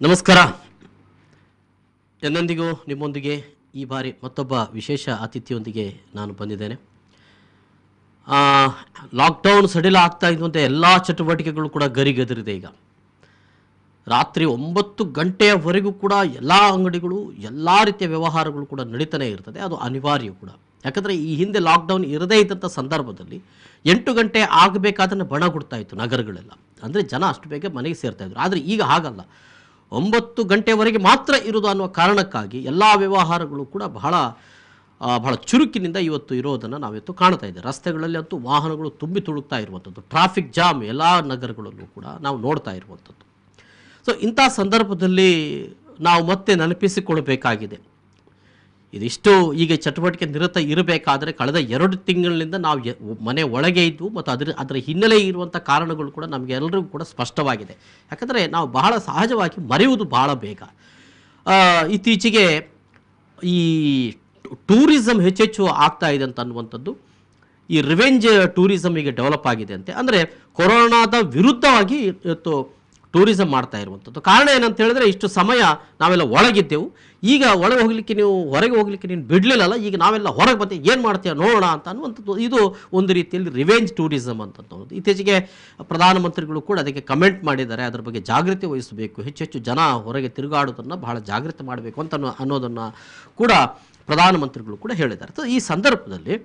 ನಮಸ್ಕಾರ. ಎಂದೆಂದಿಗೂ ನಿಮ್ಮೊಂದಿಗೆ ಈ ಬಾರಿ ಮತ್ತೊಬ್ಬ ವಿಶೇಷ ಅತಿಥಿಯೊಂದಿಗೆ ನಾನು ಬಂದಿದ್ದೇನೆ. ಲಾಕ್ಡೌನ್ ಸಡಿಲ ಆಗ್ತಾ ಇದ್ದಂತೆ ಎಲ್ಲ ಚಟುವಟಿಕೆಗಳು ಕೂಡ ಗರಿಗೆದರಿದೆ. ಈಗ ರಾತ್ರಿ 9 ಗಂಟೆಯವರೆಗೂ ಕೂಡ ಎಲ್ಲ ಅಂಗಡಿಗಳು, ಎಲ್ಲ ರೀತಿಯ ವ್ಯವಹಾರಗಳು ಕೂಡ ನಡೀತಾನೆ ಇರ್ತದೆ. ಅದು ಅನಿವಾರ್ಯ ಕೂಡ. ಯಾಕಂದರೆ ಈ ಹಿಂದೆ ಲಾಕ್ಡೌನ್ ಇರದೇ ಇದ್ದಂಥ ಸಂದರ್ಭದಲ್ಲಿ 8 ಗಂಟೆ ಆಗಬೇಕಾದನ್ನು ಬಣ ಗುಡ್ತಾ ಇತ್ತು ನಗರಗಳೆಲ್ಲ. ಅಂದರೆ ಜನ ಅಷ್ಟು ಬೇಗ ಮನೆಗೆ ಸೇರ್ತಾಯಿದ್ರು. ಆದರೆ ಈಗ ಹಾಗಲ್ಲ, 9 ಗಂಟೆವರೆಗೆ ಮಾತ್ರ ಇರೋದು ಅನ್ನುವ ಕಾರಣಕ್ಕಾಗಿ ಎಲ್ಲ ವ್ಯವಹಾರಗಳು ಕೂಡ ಬಹಳ ಚುರುಕಿನಿಂದ ಇವತ್ತು ಇರೋದನ್ನು ನಾವಿವತ್ತು ಕಾಣ್ತಾ ಇದ್ದೇವೆ. ರಸ್ತೆಗಳಲ್ಲಿ ಅಂತೂ ವಾಹನಗಳು ತುಂಬಿ ತುಳುಕ್ತಾ ಇರುವಂಥದ್ದು, ಟ್ರಾಫಿಕ್ ಜಾಮ್ ಎಲ್ಲ ನಗರಗಳಲ್ಲೂ ಕೂಡ ನಾವು ನೋಡ್ತಾ ಇರುವಂಥದ್ದು. ಸೊ ಇಂಥ ಸಂದರ್ಭದಲ್ಲಿ ನಾವು ಮತ್ತೆ ನೆನಪಿಸಿಕೊಳ್ಬೇಕಾಗಿದೆ, ಇದಿಷ್ಟು ಈಗ ಚಟುವಟಿಕೆ ನಿರತ ಇರಬೇಕಾದರೆ ಕಳೆದ 2 ತಿಂಗಳಿನಿಂದ ನಾವು ಮನೆ ಒಳಗೆ ಇದ್ವು ಮತ್ತು ಅದರ ಹಿನ್ನೆಲೆ ಇರುವಂಥ ಕಾರಣಗಳು ಕೂಡ ನಮಗೆ ಎಲ್ಲರಿಗೂ ಕೂಡ ಸ್ಪಷ್ಟವಾಗಿದೆ. ಯಾಕಂದರೆ ನಾವು ಬಹಳ ಸಹಜವಾಗಿ ಮರೆಯುವುದು ಬಹಳ ಬೇಗ. ಇತ್ತೀಚೆಗೆ ಈ ಟೂರಿಸಮ್ ಹೆಚ್ಚೆಚ್ಚು ಆಗ್ತಾ ಇದೆ ಅಂತ ಅನ್ನುವಂಥದ್ದು, ಈ ರಿವೆಂಜ್ ಟೂರಿಸಮ್ ಈಗ ಡೆವಲಪ್ ಆಗಿದೆ ಅಂತೆ. ಅಂದರೆ ಕೊರೋನಾದ ವಿರುದ್ಧವಾಗಿ ಇವತ್ತು ಟೂರಿಸಮ್ ಮಾಡ್ತಾ ಇರುವಂಥದ್ದು. ಕಾರಣ ಏನಂತ ಹೇಳಿದ್ರೆ, ಇಷ್ಟು ಸಮಯ ನಾವೆಲ್ಲ ಒಳಗಿದ್ದೆವು, ಈಗ ಒಳಗೆ ಹೋಗಲಿಕ್ಕೆ ನೀವು ಹೊರಗೆ ಹೋಗಲಿಕ್ಕೆ ನೀನು ಬಿಡಲಿಲ್ಲಲ್ಲ, ಈಗ ನಾವೆಲ್ಲ ಹೊರಗೆ ಬರ್ತೀವಿ, ಏನು ಮಾಡ್ತೀಯ ನೋಡೋಣ ಅಂತ ಅನ್ನುವಂಥದ್ದು. ಇದು ಒಂದು ರೀತಿಯಲ್ಲಿ ರಿವೆಂಜ್ ಟೂರಿಸಮ್ ಅಂತಂದು ಇತ್ತೀಚೆಗೆ ಪ್ರಧಾನಮಂತ್ರಿಗಳು ಕೂಡ ಅದಕ್ಕೆ ಕಮೆಂಟ್ ಮಾಡಿದ್ದಾರೆ. ಅದರ ಬಗ್ಗೆ ಜಾಗೃತಿ ವಹಿಸಬೇಕು, ಹೆಚ್ಚೆಚ್ಚು ಜನ ಹೊರಗೆ ತಿರುಗಾಡೋದನ್ನು ಬಹಳ ಜಾಗೃತಿ ಮಾಡಬೇಕು ಅಂತ ಅನ್ನೋದನ್ನು ಕೂಡ ಪ್ರಧಾನಮಂತ್ರಿಗಳು ಕೂಡ ಹೇಳಿದ್ದಾರೆ. ಸೊ ಈ ಸಂದರ್ಭದಲ್ಲಿ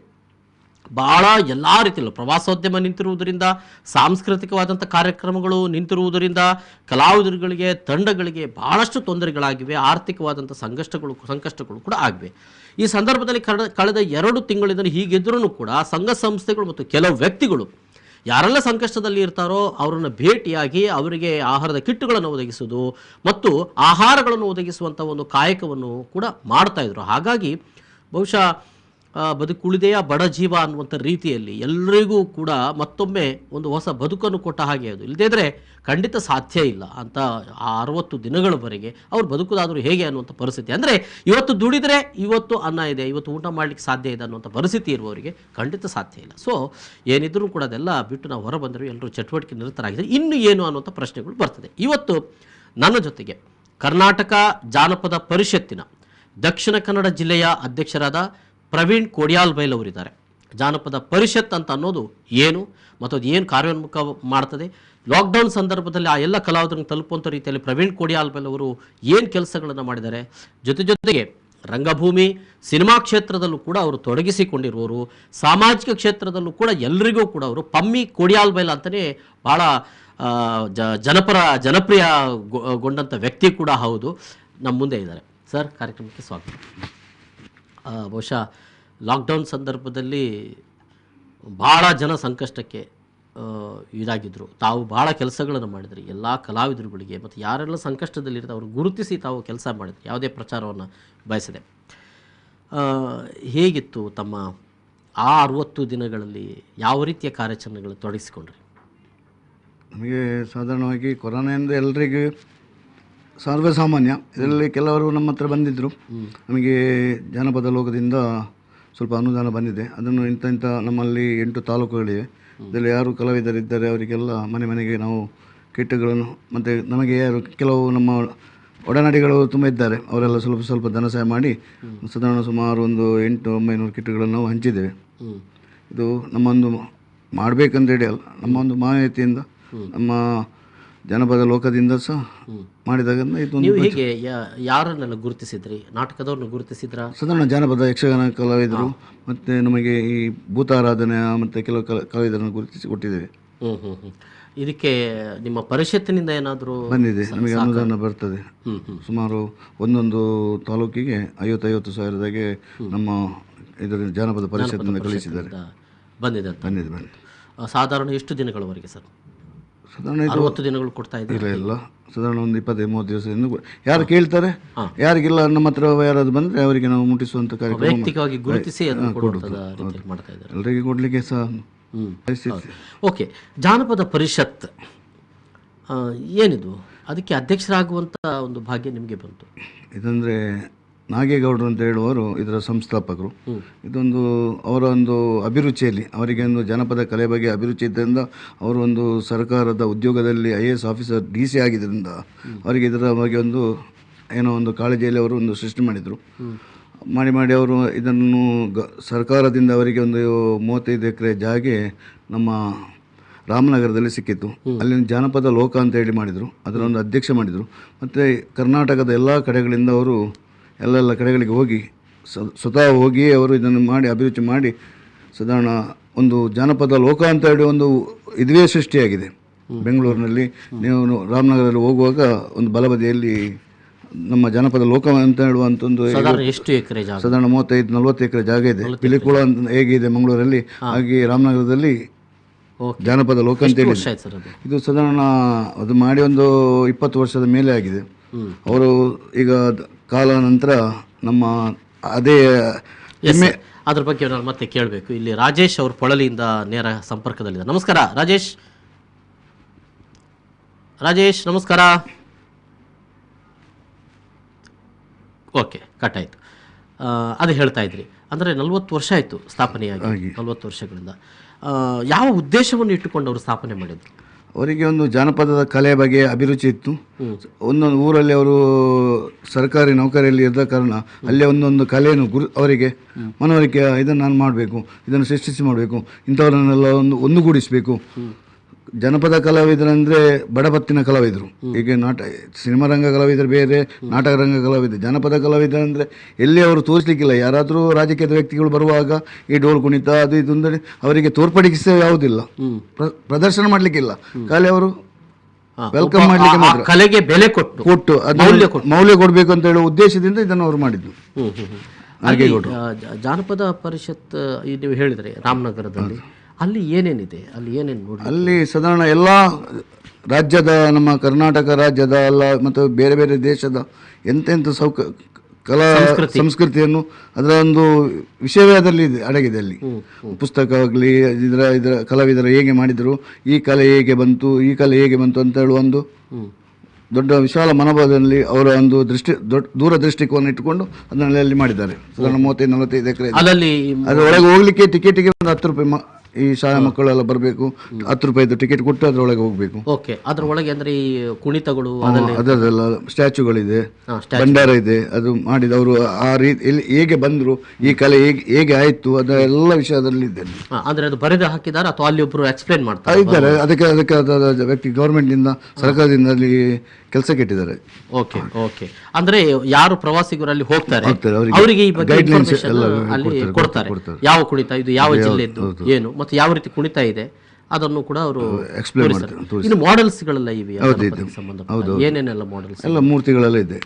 ಭಾಳ ಎಲ್ಲ ರೀತಿಯಲ್ಲೂ ಪ್ರವಾಸೋದ್ಯಮ ನಿಂತಿರುವುದರಿಂದ, ಸಾಂಸ್ಕೃತಿಕವಾದಂಥ ಕಾರ್ಯಕ್ರಮಗಳು ನಿಂತಿರುವುದರಿಂದ ಕಲಾವಿದರುಗಳಿಗೆ, ತಂಡಗಳಿಗೆ ಭಾಳಷ್ಟು ತೊಂದರೆಗಳಾಗಿವೆ. ಆರ್ಥಿಕವಾದಂಥ ಸಂಕಷ್ಟಗಳು ಕೂಡ ಆಗಿವೆ. ಈ ಸಂದರ್ಭದಲ್ಲಿ ಕಳೆದ 2 ತಿಂಗಳಿಂದ ಹೀಗಿದ್ರೂ ಕೂಡ ಸಂಘ ಸಂಸ್ಥೆಗಳು ಮತ್ತು ಕೆಲವು ವ್ಯಕ್ತಿಗಳು ಯಾರೆಲ್ಲ ಸಂಕಷ್ಟದಲ್ಲಿ ಇರ್ತಾರೋ ಅವರನ್ನು ಭೇಟಿಯಾಗಿ ಅವರಿಗೆ ಆಹಾರದ ಕಿಟ್ಗಳನ್ನು ಒದಗಿಸೋದು ಮತ್ತು ಆಹಾರಗಳನ್ನು ಒದಗಿಸುವಂಥ ಒಂದು ಕಾಯಕವನ್ನು ಕೂಡ ಮಾಡ್ತಾಯಿದ್ರು. ಹಾಗಾಗಿ ಬಹುಶಃ ಬದುಕುಳಿದೆಯ ಬಡ ಜೀವ ಅನ್ನುವಂಥ ರೀತಿಯಲ್ಲಿ ಎಲ್ಲರಿಗೂ ಕೂಡ ಮತ್ತೊಮ್ಮೆ ಒಂದು ಹೊಸ ಬದುಕನ್ನು ಕೊಟ್ಟ ಹಾಗೆ. ಅದು ಇಲ್ಲದೇ ಖಂಡಿತ ಸಾಧ್ಯ ಇಲ್ಲ ಅಂತ. 60 ದಿನಗಳವರೆಗೆ ಅವ್ರು ಬದುಕುದಾದರೂ ಹೇಗೆ ಅನ್ನುವಂಥ ಪರಿಸ್ಥಿತಿ. ಅಂದರೆ ಇವತ್ತು ದುಡಿದರೆ ಇವತ್ತು ಅನ್ನ ಇದೆ, ಇವತ್ತು ಊಟ ಮಾಡಲಿಕ್ಕೆ ಸಾಧ್ಯ ಇದೆ ಅನ್ನುವಂಥ ಪರಿಸ್ಥಿತಿ ಇರುವವರಿಗೆ ಖಂಡಿತ ಸಾಧ್ಯ ಇಲ್ಲ. ಸೊ ಏನಿದ್ರೂ ಕೂಡ ಅದೆಲ್ಲ ಬಿಟ್ಟು ನಾವು ಹೊರ ಬಂದರೆ ಎಲ್ಲರೂ ಚಟುವಟಿಕೆ ನಿರತರಾಗಿದ್ದಾರೆ. ಇನ್ನು ಏನು ಅನ್ನುವಂಥ ಪ್ರಶ್ನೆಗಳು ಬರ್ತದೆ. ಇವತ್ತು ನನ್ನ ಜೊತೆಗೆ ಕರ್ನಾಟಕ ಜಾನಪದ ಪರಿಷತ್ತಿನ ದಕ್ಷಿಣ ಕನ್ನಡ ಜಿಲ್ಲೆಯ ಅಧ್ಯಕ್ಷರಾದ ಪ್ರವೀಣ್ ಕೋಡಿಯಾಲ್ಬೈಲ್ ಅವರಿದ್ದಾರೆ. ಜಾನಪದ ಪರಿಷತ್ ಅಂತ ಅನ್ನೋದು ಏನು ಮತ್ತು ಅದು ಏನು ಕಾರ್ಯೋನ್ಮುಖ ಮಾಡ್ತದೆ, ಲಾಕ್ಡೌನ್ ಸಂದರ್ಭದಲ್ಲಿ ಆ ಎಲ್ಲ ಕಲಾವಿದರನ್ನು ತಲುಪುವಂಥ ರೀತಿಯಲ್ಲಿ ಪ್ರವೀಣ್ ಕೋಡಿಯಾಲ್ಬೈಲ್ ಅವರು ಏನು ಕೆಲಸಗಳನ್ನು ಮಾಡಿದ್ದಾರೆ, ಜೊತೆಗೆ ರಂಗಭೂಮಿ ಸಿನಿಮಾ ಕ್ಷೇತ್ರದಲ್ಲೂ ಕೂಡ ಅವರು ತೊಡಗಿಸಿಕೊಂಡಿರುವವರು, ಸಾಮಾಜಿಕ ಕ್ಷೇತ್ರದಲ್ಲೂ ಕೂಡ ಎಲ್ಲರಿಗೂ ಕೂಡ ಅವರು ಪಮ್ಮಿ ಕೋಡಿಯಾಲ್ಬೈಲ್ ಅಂತಲೇ ಭಾಳ ಜನಪ್ರಿಯಗೊಂಡಂಥ ವ್ಯಕ್ತಿ ಕೂಡ ಹೌದು, ನಮ್ಮ ಮುಂದೆ ಇದ್ದಾರೆ. ಸರ್, ಕಾರ್ಯಕ್ರಮಕ್ಕೆ ಸ್ವಾಗತ. ಬಹುಶಃ ಲಾಕ್ಡೌನ್ ಸಂದರ್ಭದಲ್ಲಿ ಭಾಳ ಜನ ಸಂಕಷ್ಟಕ್ಕೆ ಇದಾಗಿದ್ದರು. ತಾವು ಭಾಳ ಕೆಲಸಗಳನ್ನು ಮಾಡಿದ್ರಿ, ಎಲ್ಲ ಕಲಾವಿದರುಗಳಿಗೆ ಮತ್ತು ಯಾರೆಲ್ಲ ಸಂಕಷ್ಟದಲ್ಲಿರ್ತಾರೆ ಅವರು ಗುರುತಿಸಿ ತಾವು ಕೆಲಸ ಮಾಡಿದ್ರಿ, ಯಾವುದೇ ಪ್ರಚಾರವನ್ನು ಬಯಸದೆ. ಹೇಗಿತ್ತು ತಮ್ಮ ಆ 60 ದಿನಗಳಲ್ಲಿ? ಯಾವ ರೀತಿಯ ಕಾರ್ಯಾಚರಣೆಗಳು ತೊಡಗಿಸಿಕೊಂಡ್ರಿ? ನಮಗೆ ಸಾಧಾರಣವಾಗಿ ಕೊರೋನಾದಿಂದ ಎಲ್ಲರಿಗೂ ಸರ್ವೇಸಾಮಾನ್ಯ. ಇದರಲ್ಲಿ ಕೆಲವರು ನಮ್ಮ ಹತ್ರ ಬಂದಿದ್ದರು. ನಮಗೆ ಜಾನಪದ ಲೋಕದಿಂದ ಸ್ವಲ್ಪ ಅನುದಾನ ಬಂದಿದೆ. ಅದನ್ನು ಇಂಥ ನಮ್ಮಲ್ಲಿ 8 ತಾಲೂಕುಗಳಿವೆ. ಇದರಲ್ಲಿ ಯಾರು ಕಲಾವಿದರಿದ್ದಾರೆ ಅವರಿಗೆಲ್ಲ ಮನೆಗೆ ನಾವು ಕಿಟ್ಗಳನ್ನು, ಮತ್ತು ನಮಗೆ ಯಾರು ಕೆಲವು ನಮ್ಮ ಒಡನಾಡಿಗಳು ತುಂಬ ಇದ್ದಾರೆ, ಅವರೆಲ್ಲ ಸ್ವಲ್ಪ ಧನ ಸಹಾಯ ಮಾಡಿ ಸಾಧಾರಣ ಸುಮಾರು ಒಂದು 800-900 ಕಿಟ್ಗಳನ್ನು ನಾವು ಹಂಚಿದ್ದೇವೆ. ಇದು ನಮ್ಮೊಂದು ಮಾಡಬೇಕಂತೇಳಿ ಅಲ್ಲ, ನಮ್ಮ ಒಂದು ಮಾಹಿತಿಯಿಂದ ನಮ್ಮ ಜನಪದ ಲೋಕದಿಂದ ಸಹ ಮಾಡಿದಾಗ ನೀವು ಹೇಗೆ ಯಾರನ್ನೆಲ್ಲ ಗುರುತಿಸಿದ್ರಿ? ನಾಟಕದವ್ರನ್ನ ಗುರುತಿಸಿದ್ರ? ಸಾಧಾರಣ ಜಾನಪದ ಯಕ್ಷಗಾನ ಕಲಾವಿದರು ಮತ್ತು ನಮಗೆ ಈ ಭೂತಾರಾಧನೆ ಮತ್ತು ಕೆಲವು ಕಲಾವಿದರನ್ನು ಗುರುತಿಸಿ ಕೊಟ್ಟಿದ್ದೇವೆ. ಇದಕ್ಕೆ ನಿಮ್ಮ ಪರಿಷತ್ತಿನಿಂದ ಏನಾದರೂ ಬಂದಿದೆ? ನಮಗೆ ಅನುದಾನ ಬರ್ತದೆ. ಸುಮಾರು ಒಂದೊಂದು ತಾಲೂಕಿಗೆ 50-50 ಸಾವಿರದಾಗೆ ನಮ್ಮ ಇದರ ಜಾನಪದ ಪರಿಷತ್ತಿನಿಂದ ಕಳಿಸಿದ್ದಾರೆ. ಬಂದಿದೆ. ಸಾಧಾರಣ ಎಷ್ಟು ದಿನಗಳವರೆಗೆ ಸರ್? ಸಾಧಾರಣ 60 ದಿನಗಳು ಕೊಡ್ತಾ ಇದ್ದಾರೆ? ಇಲ್ಲ, ಸಾಧಾರಣ ಒಂದು 25-30 ದಿವಸದಿಂದ ಯಾರು ಕೇಳ್ತಾರೆ, ಯಾರಿಗೆಲ್ಲ ನಮ್ಮ ಹತ್ರ ಯಾರಾದ್ರು ಬಂದರೆ ಅವರಿಗೆ ನಾವು ಮುಟ್ಟಿಸುವಂಥ ಕಾರ್ಯಕ್ರಮ ವೈಯಕ್ತಿಕವಾಗಿ ಗುರುತಿಸಿ ಮಾಡ್ತಾ ಇದ್ದಾರೆ. ಎಲ್ಲರಿಗೆ ಕೊಡಲಿಕ್ಕೆ ಸಹ ಪರಿಸ್ಥಿತಿ. ಓಕೆ, ಜಾನಪದ ಪರಿಷತ್ ಏನಿದು? ಅದಕ್ಕೆ ಅಧ್ಯಕ್ಷರಾಗುವಂಥ ಒಂದು ಭಾಗ್ಯ ನಿಮಗೆ ಬಂತು? ಇದಂದರೆ ನಾಗೇಗೌಡರು ಅಂತ ಹೇಳುವವರು ಇದರ ಸಂಸ್ಥಾಪಕರು. ಇದೊಂದು ಅವರ ಒಂದು ಅಭಿರುಚಿಯಲ್ಲಿ, ಅವರಿಗೆ ಒಂದು ಜನಪದ ಕಲೆ ಬಗ್ಗೆ ಅಭಿರುಚಿ ಇದ್ದರಿಂದ ಅವರು ಒಂದು ಸರ್ಕಾರದ ಉದ್ಯೋಗದಲ್ಲಿ IAS ಆಫೀಸರ್ DC ಆಗಿದ್ದರಿಂದ ಅವರಿಗೆ ಇದರ ಬಗ್ಗೆ ಒಂದು ಏನೋ ಒಂದು ಕಾಳಜಿಯಲ್ಲಿ ಅವರು ಒಂದು ಸೃಷ್ಟಿ ಮಾಡಿದರು. ಮಾಡಿ ಅವರು ಇದನ್ನು ಸರ್ಕಾರದಿಂದ ಅವರಿಗೆ ಒಂದು 35 ಎಕರೆ ಜಾಗೆ ನಮ್ಮ ರಾಮನಗರದಲ್ಲಿ ಸಿಕ್ಕಿತ್ತು. ಅಲ್ಲಿ ಜಾನಪದ ಲೋಕ ಅಂತ ಹೇಳಿ ಮಾಡಿದರು, ಅದರ ಒಂದು ಅಧ್ಯಕ್ಷ ಮಾಡಿದರು. ಮತ್ತು ಕರ್ನಾಟಕದ ಎಲ್ಲ ಕಡೆಗಳಿಂದ ಅವರು ಎಲ್ಲ ಕಡೆಗಳಿಗೆ ಹೋಗಿ ಸ್ವತಃ ಹೋಗಿ ಅವರು ಇದನ್ನು ಮಾಡಿ ಅಭಿರುಚಿ ಮಾಡಿ ಸಾಧಾರಣ ಒಂದು ಜಾನಪದ ಲೋಕ ಅಂತ ಹೇಳಿ ಒಂದು ಇದುವೇ ಸೃಷ್ಟಿಯಾಗಿದೆ ಬೆಂಗಳೂರಿನಲ್ಲಿ. ನೀವು ರಾಮನಗರದಲ್ಲಿ ಹೋಗುವಾಗ ಒಂದು ಬಲಬದಿಯಲ್ಲಿ ನಮ್ಮ ಜಾನಪದ ಲೋಕ ಅಂತ ಹೇಳುವಂಥ ಒಂದು ಎಷ್ಟು ಎಕರೆ ಜಾಗ, ಸಾಧಾರಣ 35-40 ಎಕರೆ ಜಾಗ ಇದೆ. ಪಿಲಿಕುಳ ಅಂತ ಹೇಗಿದೆ ಮಂಗಳೂರಲ್ಲಿ, ಹಾಗೆ ರಾಮನಗರದಲ್ಲಿ ಜಾನಪದ ಲೋಕ ಅಂತ ಹೇಳಿ ಇದು ಸಾಧಾರಣ ಅದು ಮಾಡಿ ಒಂದು 20 ವರ್ಷದ ಮೇಲೆ ಆಗಿದೆ. ಅವರು ಈಗ ಕಾಲ ನಂತರ ನಮ್ಮ ಅದೇ ಅದ್ರ ಬಗ್ಗೆ ನಾನು ಮತ್ತೆ ಕೇಳಬೇಕು. ಇಲ್ಲಿ ರಾಜೇಶ್ ಅವರು ಪೊಳಲಿಯಿಂದ ನೇರ ಸಂಪರ್ಕದಲ್ಲಿದ್ದಾರೆ. ನಮಸ್ಕಾರ ರಾಜೇಶ್. ನಮಸ್ಕಾರ. ಓಕೆ, ಕಟ್ಟಾಯಿತು. ಅದು ಹೇಳ್ತಾ ಇದ್ರಿ, ಅಂದರೆ 40 ವರ್ಷ ಆಯಿತು ಸ್ಥಾಪನೆಯಾಗಿ. 40 ವರ್ಷಗಳಿಂದ ಯಾವ ಉದ್ದೇಶವನ್ನು ಇಟ್ಟುಕೊಂಡು ಅವರು ಸ್ಥಾಪನೆ ಮಾಡಿದರು? ಅವರಿಗೆ ಒಂದು ಜಾನಪದದ ಕಲೆ ಬಗ್ಗೆ ಅಭಿರುಚಿ ಇತ್ತು. ಒಂದೊಂದು ಊರಲ್ಲಿ ಅವರು ಸರ್ಕಾರಿ ನೌಕರಿಯಲ್ಲಿ ಇದ್ದ ಕಾರಣ ಅಲ್ಲೇ ಒಂದೊಂದು ಕಲೆಯನ್ನು ಅವರಿಗೆ ಮನವರಿಕೆ, ಇದನ್ನು ನಾನು ಮಾಡಬೇಕು, ಇದನ್ನು ಸೃಷ್ಟಿಸಿ ಮಾಡಬೇಕು, ಇಂಥವರನ್ನೆಲ್ಲ ಒಂದುಗೂಡಿಸಬೇಕು. ಜನಪದ ಕಲಾವಿದರಂದರೆ ಬಡಪತ್ತಿನ ಕಲಾವಿದರು. ಈಗ ಸಿನಿಮಾ ರಂಗ ಕಲಾವಿದರು ಬೇರೆ, ನಾಟಕ ರಂಗ ಕಲಾವಿದರು. ಜನಪದ ಕಲಾವಿದರಂದರೆ ಎಲ್ಲಿ ಅವರು ತೋರಿಸಲಿಕ್ಕಿಲ್ಲ. ಯಾರಾದರೂ ರಾಜಕೀಯದ ವ್ಯಕ್ತಿಗಳು ಬರುವಾಗ ಈ ಡೋಲ್ ಕುಣಿತ ಅದು ಇದು ಅಂದರೆ ಅವರಿಗೆ ತೋರ್ಪಡಿಸೇ ಯಾವುದಿಲ್ಲ, ಪ್ರದರ್ಶನ ಮಾಡಲಿಕ್ಕಿಲ್ಲ. ಖಾಲಿ ಅವರು ವೆಲ್ಕಮ್ ಮಾಡಲಿಕ್ಕೆ ಮಾತ್ರ, ಕಲೆಗೆ ಬೆಲೆ ಕೊಟ್ಟು ಮೌಲ್ಯ ಕೊಡಬೇಕು ಅಂತ ಹೇಳುವ ಉದ್ದೇಶದಿಂದ ಇದನ್ನು ಅವರು ಮಾಡಿದ್ದು. ಜಾನಪದ ಪರಿಷತ್ ನೀವು ಹೇಳಿದರೆ ರಾಮನಗರದಲ್ಲಿ ಅಲ್ಲಿ ಏನೇನಿದೆ, ಅಲ್ಲಿ ಏನೇನು ನೋಡಿ? ಅಲ್ಲಿ ಸಾಧಾರಣ ಎಲ್ಲ ರಾಜ್ಯದ, ನಮ್ಮ ಕರ್ನಾಟಕ ರಾಜ್ಯದ ಅಲ್ಲ ಮತ್ತು ಬೇರೆ ಬೇರೆ ದೇಶದ ಎಂತೆಂಥ ಕಲಾ ಸಂಸ್ಕೃತಿಯನ್ನು ಅದರ ಒಂದು ವಿಷಯವೇ ಅದರಲ್ಲಿ ಅಡಗಿದೆ. ಅಲ್ಲಿ ಪುಸ್ತಕ ಆಗಲಿ, ಇದರ ಕಲಾವಿದರು ಹೇಗೆ ಮಾಡಿದರು, ಈ ಕಲೆ ಹೇಗೆ ಬಂತು ಅಂತ ಹೇಳುವ ಒಂದು ದೊಡ್ಡ ವಿಶಾಲ ಮನೋಭಾವದಲ್ಲಿ ಅವರ ಒಂದು ದೂರದೃಷ್ಟಿಕೋನ ಇಟ್ಟುಕೊಂಡು ಅದನ್ನೆಲ್ಲ ಅಲ್ಲಿ ಮಾಡಿದ್ದಾರೆ. ಸಾಧಾರಣ 30-45 ಎಕರೆ. ಅದರ ಒಳಗೆ ಹೋಗ್ಲಿಕ್ಕೆ ಟಿಕೆಟಿಗೆ ಒಂದು 10 ರೂಪಾಯಿ. ಈ ಶಾಲಾ ಮಕ್ಕಳೆಲ್ಲ ಬರಬೇಕು, 10 ರೂಪಾಯಿದು ಟಿಕೆಟ್ ಕೊಟ್ಟು ಅದರೊಳಗೆ ಹೋಗಬೇಕು. ಓಕೆ, ಅದರೊಳಗೆ ಅಂದರೆ ಈ ಕುಣಿತಗಳು, ಅದರದೆಲ್ಲ ಸ್ಟ್ಯಾಚ್ಯೂಗಳಿದೆ, ಭಂಡಾರ ಇದೆ. ಅದು ಮಾಡಿದ ಅವರು ಆ ರೀತಿ ಹೇಗೆ ಬಂದರು, ಈ ಕಲೆ ಹೇಗೆ ಆಯಿತು, ಅದೆಲ್ಲ ವಿಷಯದಲ್ಲಿ ಇದೆ. ಅಂದರೆ ಅದು ಬರೆದು ಹಾಕಿದ್ದಾರೆ ಅಥವಾ ಅಲ್ಲಿ ಒಬ್ಬರು ಎಕ್ಸ್ಪ್ಲೇನ್ ಮಾಡ್ತಾ ಇದ್ದಾರೆ. ಅದಕ್ಕೆ ವ್ಯಕ್ತಿ ಗೌರ್ಮೆಂಟ್ನಿಂದ, ಸರ್ಕಾರದಿಂದ ಅಲ್ಲಿ ಕೆಲಸಕ್ಕೆ ಇಟ್ಟಿದ್ದಾರೆ. ಓಕೆ. ಅಂದ್ರೆ ಯಾರು ಪ್ರವಾಸಿಗರಲ್ಲಿ ಹೋಗ್ತಾರೆ ಅವರಿಗೆ ಈ ಬಗ್ಗೆ ಇನ್ಫಾರ್ಮೇಷನ್ ಅಲ್ಲಿ ಕೊಡ್ತಾರೆ. ಯಾವ ಕುಣಿತ ಇದು, ಯಾವ ಜಿಲ್ಲೆದ್ದು ಏನು, ಮತ್ತು ಯಾವ ರೀತಿ ಕುಣಿತ ಇದೆ ಅದನ್ನು ಕೂಡ ಅವರು ಎಕ್ಸ್ಪ್ಲೇನ್ ಮಾಡ್ತಾರೆ. ಇನ್ನು ಮಾಡೆಲ್ಸ್ಗಳೆಲ್ಲ ಇವೆ, ಏನೇನೆಲ್ಲ ಮಾಡೆಲ್ಸ್? ಎಲ್ಲ ಮೂರ್ತಿಗಳೆಲ್ಲ ಇದೆ.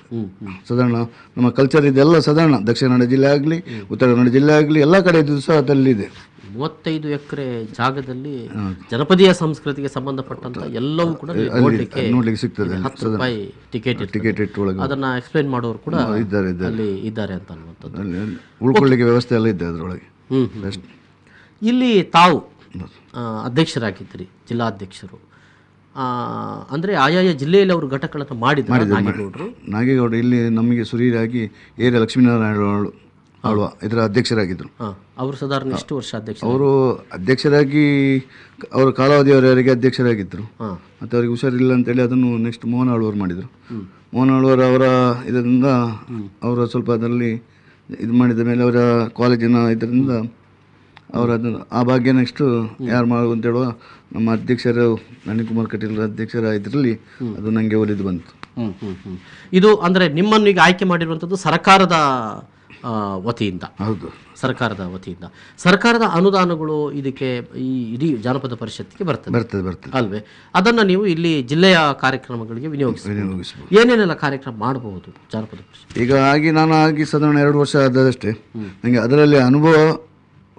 ಸಾಧಾರಣ ನಮ್ಮ ಕಲ್ಚರ್ ಇದೆಲ್ಲ ಸಾಧಾರಣ ದಕ್ಷಿಣ ಕನ್ನಡ ಜಿಲ್ಲೆ ಆಗಲಿ, ಉತ್ತರ ಕನ್ನಡ ಜಿಲ್ಲೆ ಆಗಲಿ, ಎಲ್ಲ ಕಡೆ ಸಹ ಅದಲ್ಲಿದೆ. 35 ಎಕರೆ ಜಾಗದಲ್ಲಿ ಜನಪದೀಯ ಸಂಸ್ಕೃತಿಗೆ ಸಂಬಂಧಪಟ್ಟಂತ ಎಲ್ಲವೂ ಕೂಡ ನೋಡ್ಲಿಕ್ಕೆ ಸಿಗ್ತದೆ. 10 ರೂಪಾಯಿ ಟಿಕೆಟ್ ಇಟ್ಟು ಅದನ್ನ ಎಕ್ಸ್ಪ್ಲೇನ್ ಮಾಡೋರು ಕೂಡ ಅಲ್ಲಿ ಇದ್ದಾರೆ ಅಂತ ಅನ್ನುವಂಥದ್ದು. ಉಳ್ಕೊಳ್ಳಿಕ್ಕೆ ವ್ಯವಸ್ಥೆ ಎಲ್ಲ ಇದೆ ಅದರೊಳಗೆ. ಇಲ್ಲಿ ತಾವು ಅಧ್ಯಕ್ಷರಾಗಿದ್ದೀರಿ, ಜಿಲ್ಲಾಧ್ಯಕ್ಷರು. ಅಂದರೆ ಆಯಾಯ ಜಿಲ್ಲೆಯಲ್ಲಿ ಅವರು ಘಟಕಗಳನ್ನು ಮಾಡಿದ್ರು. ನಾಗೇಗೌಡರು ಇಲ್ಲಿ ನಮಗೆ ಸುರೀರಾಗಿ ಏರಿಯ ಲಕ್ಷ್ಮೀನಾರಾಯಣ ಆಳ್ವ ಇದರ ಅಧ್ಯಕ್ಷರಾಗಿದ್ದರು. ಅವರು ಸಾಧಾರಣ ಎಷ್ಟು ವರ್ಷ ಅವರು ಅಧ್ಯಕ್ಷರಾಗಿ ಅವರು ಕಾಲಾವಧಿಯವರೆಗೆ ಅಧ್ಯಕ್ಷರಾಗಿದ್ದರು. ಮತ್ತು ಅವರಿಗೆ ಹುಷಾರಿಲ್ಲ ಅಂತೇಳಿ ಅದನ್ನು ನೆಕ್ಸ್ಟ್ ಮೋಹನ್ ಆಳ್ವರು ಮಾಡಿದರು. ಮೋಹನ್ ಆಳ್ವರು ಅವರ ಇದರಿಂದ ಅವರು ಸ್ವಲ್ಪ ಅದರಲ್ಲಿ ಇದು ಮಾಡಿದ ಮೇಲೆ ಅವರ ಕಾಲೇಜಿನ ಇದರಿಂದ ಅವರು ಅದನ್ನು ಆ ಭಾಗ್ಯ ನೆಕ್ಸ್ಟು ಯಾರು ಮಾಡುವ ಅಂತ ಹೇಳುವ ನಮ್ಮ ಅಧ್ಯಕ್ಷರು ನಳಿನ್ಕುಮಾರ್ ಕಟೀಲ್ ಅಧ್ಯಕ್ಷರ ಇದರಲ್ಲಿ ಅದು ನನಗೆ ಒಲಿದು ಬಂತು. ಇದು ಅಂದರೆ ನಿಮ್ಮನ್ನು ಈಗ ಆಯ್ಕೆ ಮಾಡಿರುವಂಥದ್ದು ಸರ್ಕಾರದ ವತಿಯಿಂದ? ಹೌದು, ಸರ್ಕಾರದ ವತಿಯಿಂದ. ಸರ್ಕಾರದ ಅನುದಾನಗಳು ಇದಕ್ಕೆ ಈ ಇಡೀ ಜಾನಪದ ಪರಿಷತ್ತಿಗೆ ಬರ್ತದೆ ಅಲ್ವೇ? ಅದನ್ನು ನೀವು ಇಲ್ಲಿ ಜಿಲ್ಲೆಯ ಕಾರ್ಯಕ್ರಮಗಳಿಗೆ ವಿನಿಯೋಗಿಸಬಹುದು. ಏನೇನೆಲ್ಲ ಕಾರ್ಯಕ್ರಮ ಮಾಡಬಹುದು ಜಾನಪದ ಪರಿಷತ್? ಈಗ ನಾನು ಸಾಧಾರಣ 2 ವರ್ಷ ಆದಷ್ಟೇ. ನನಗೆ ಅದರಲ್ಲಿ ಅನುಭವ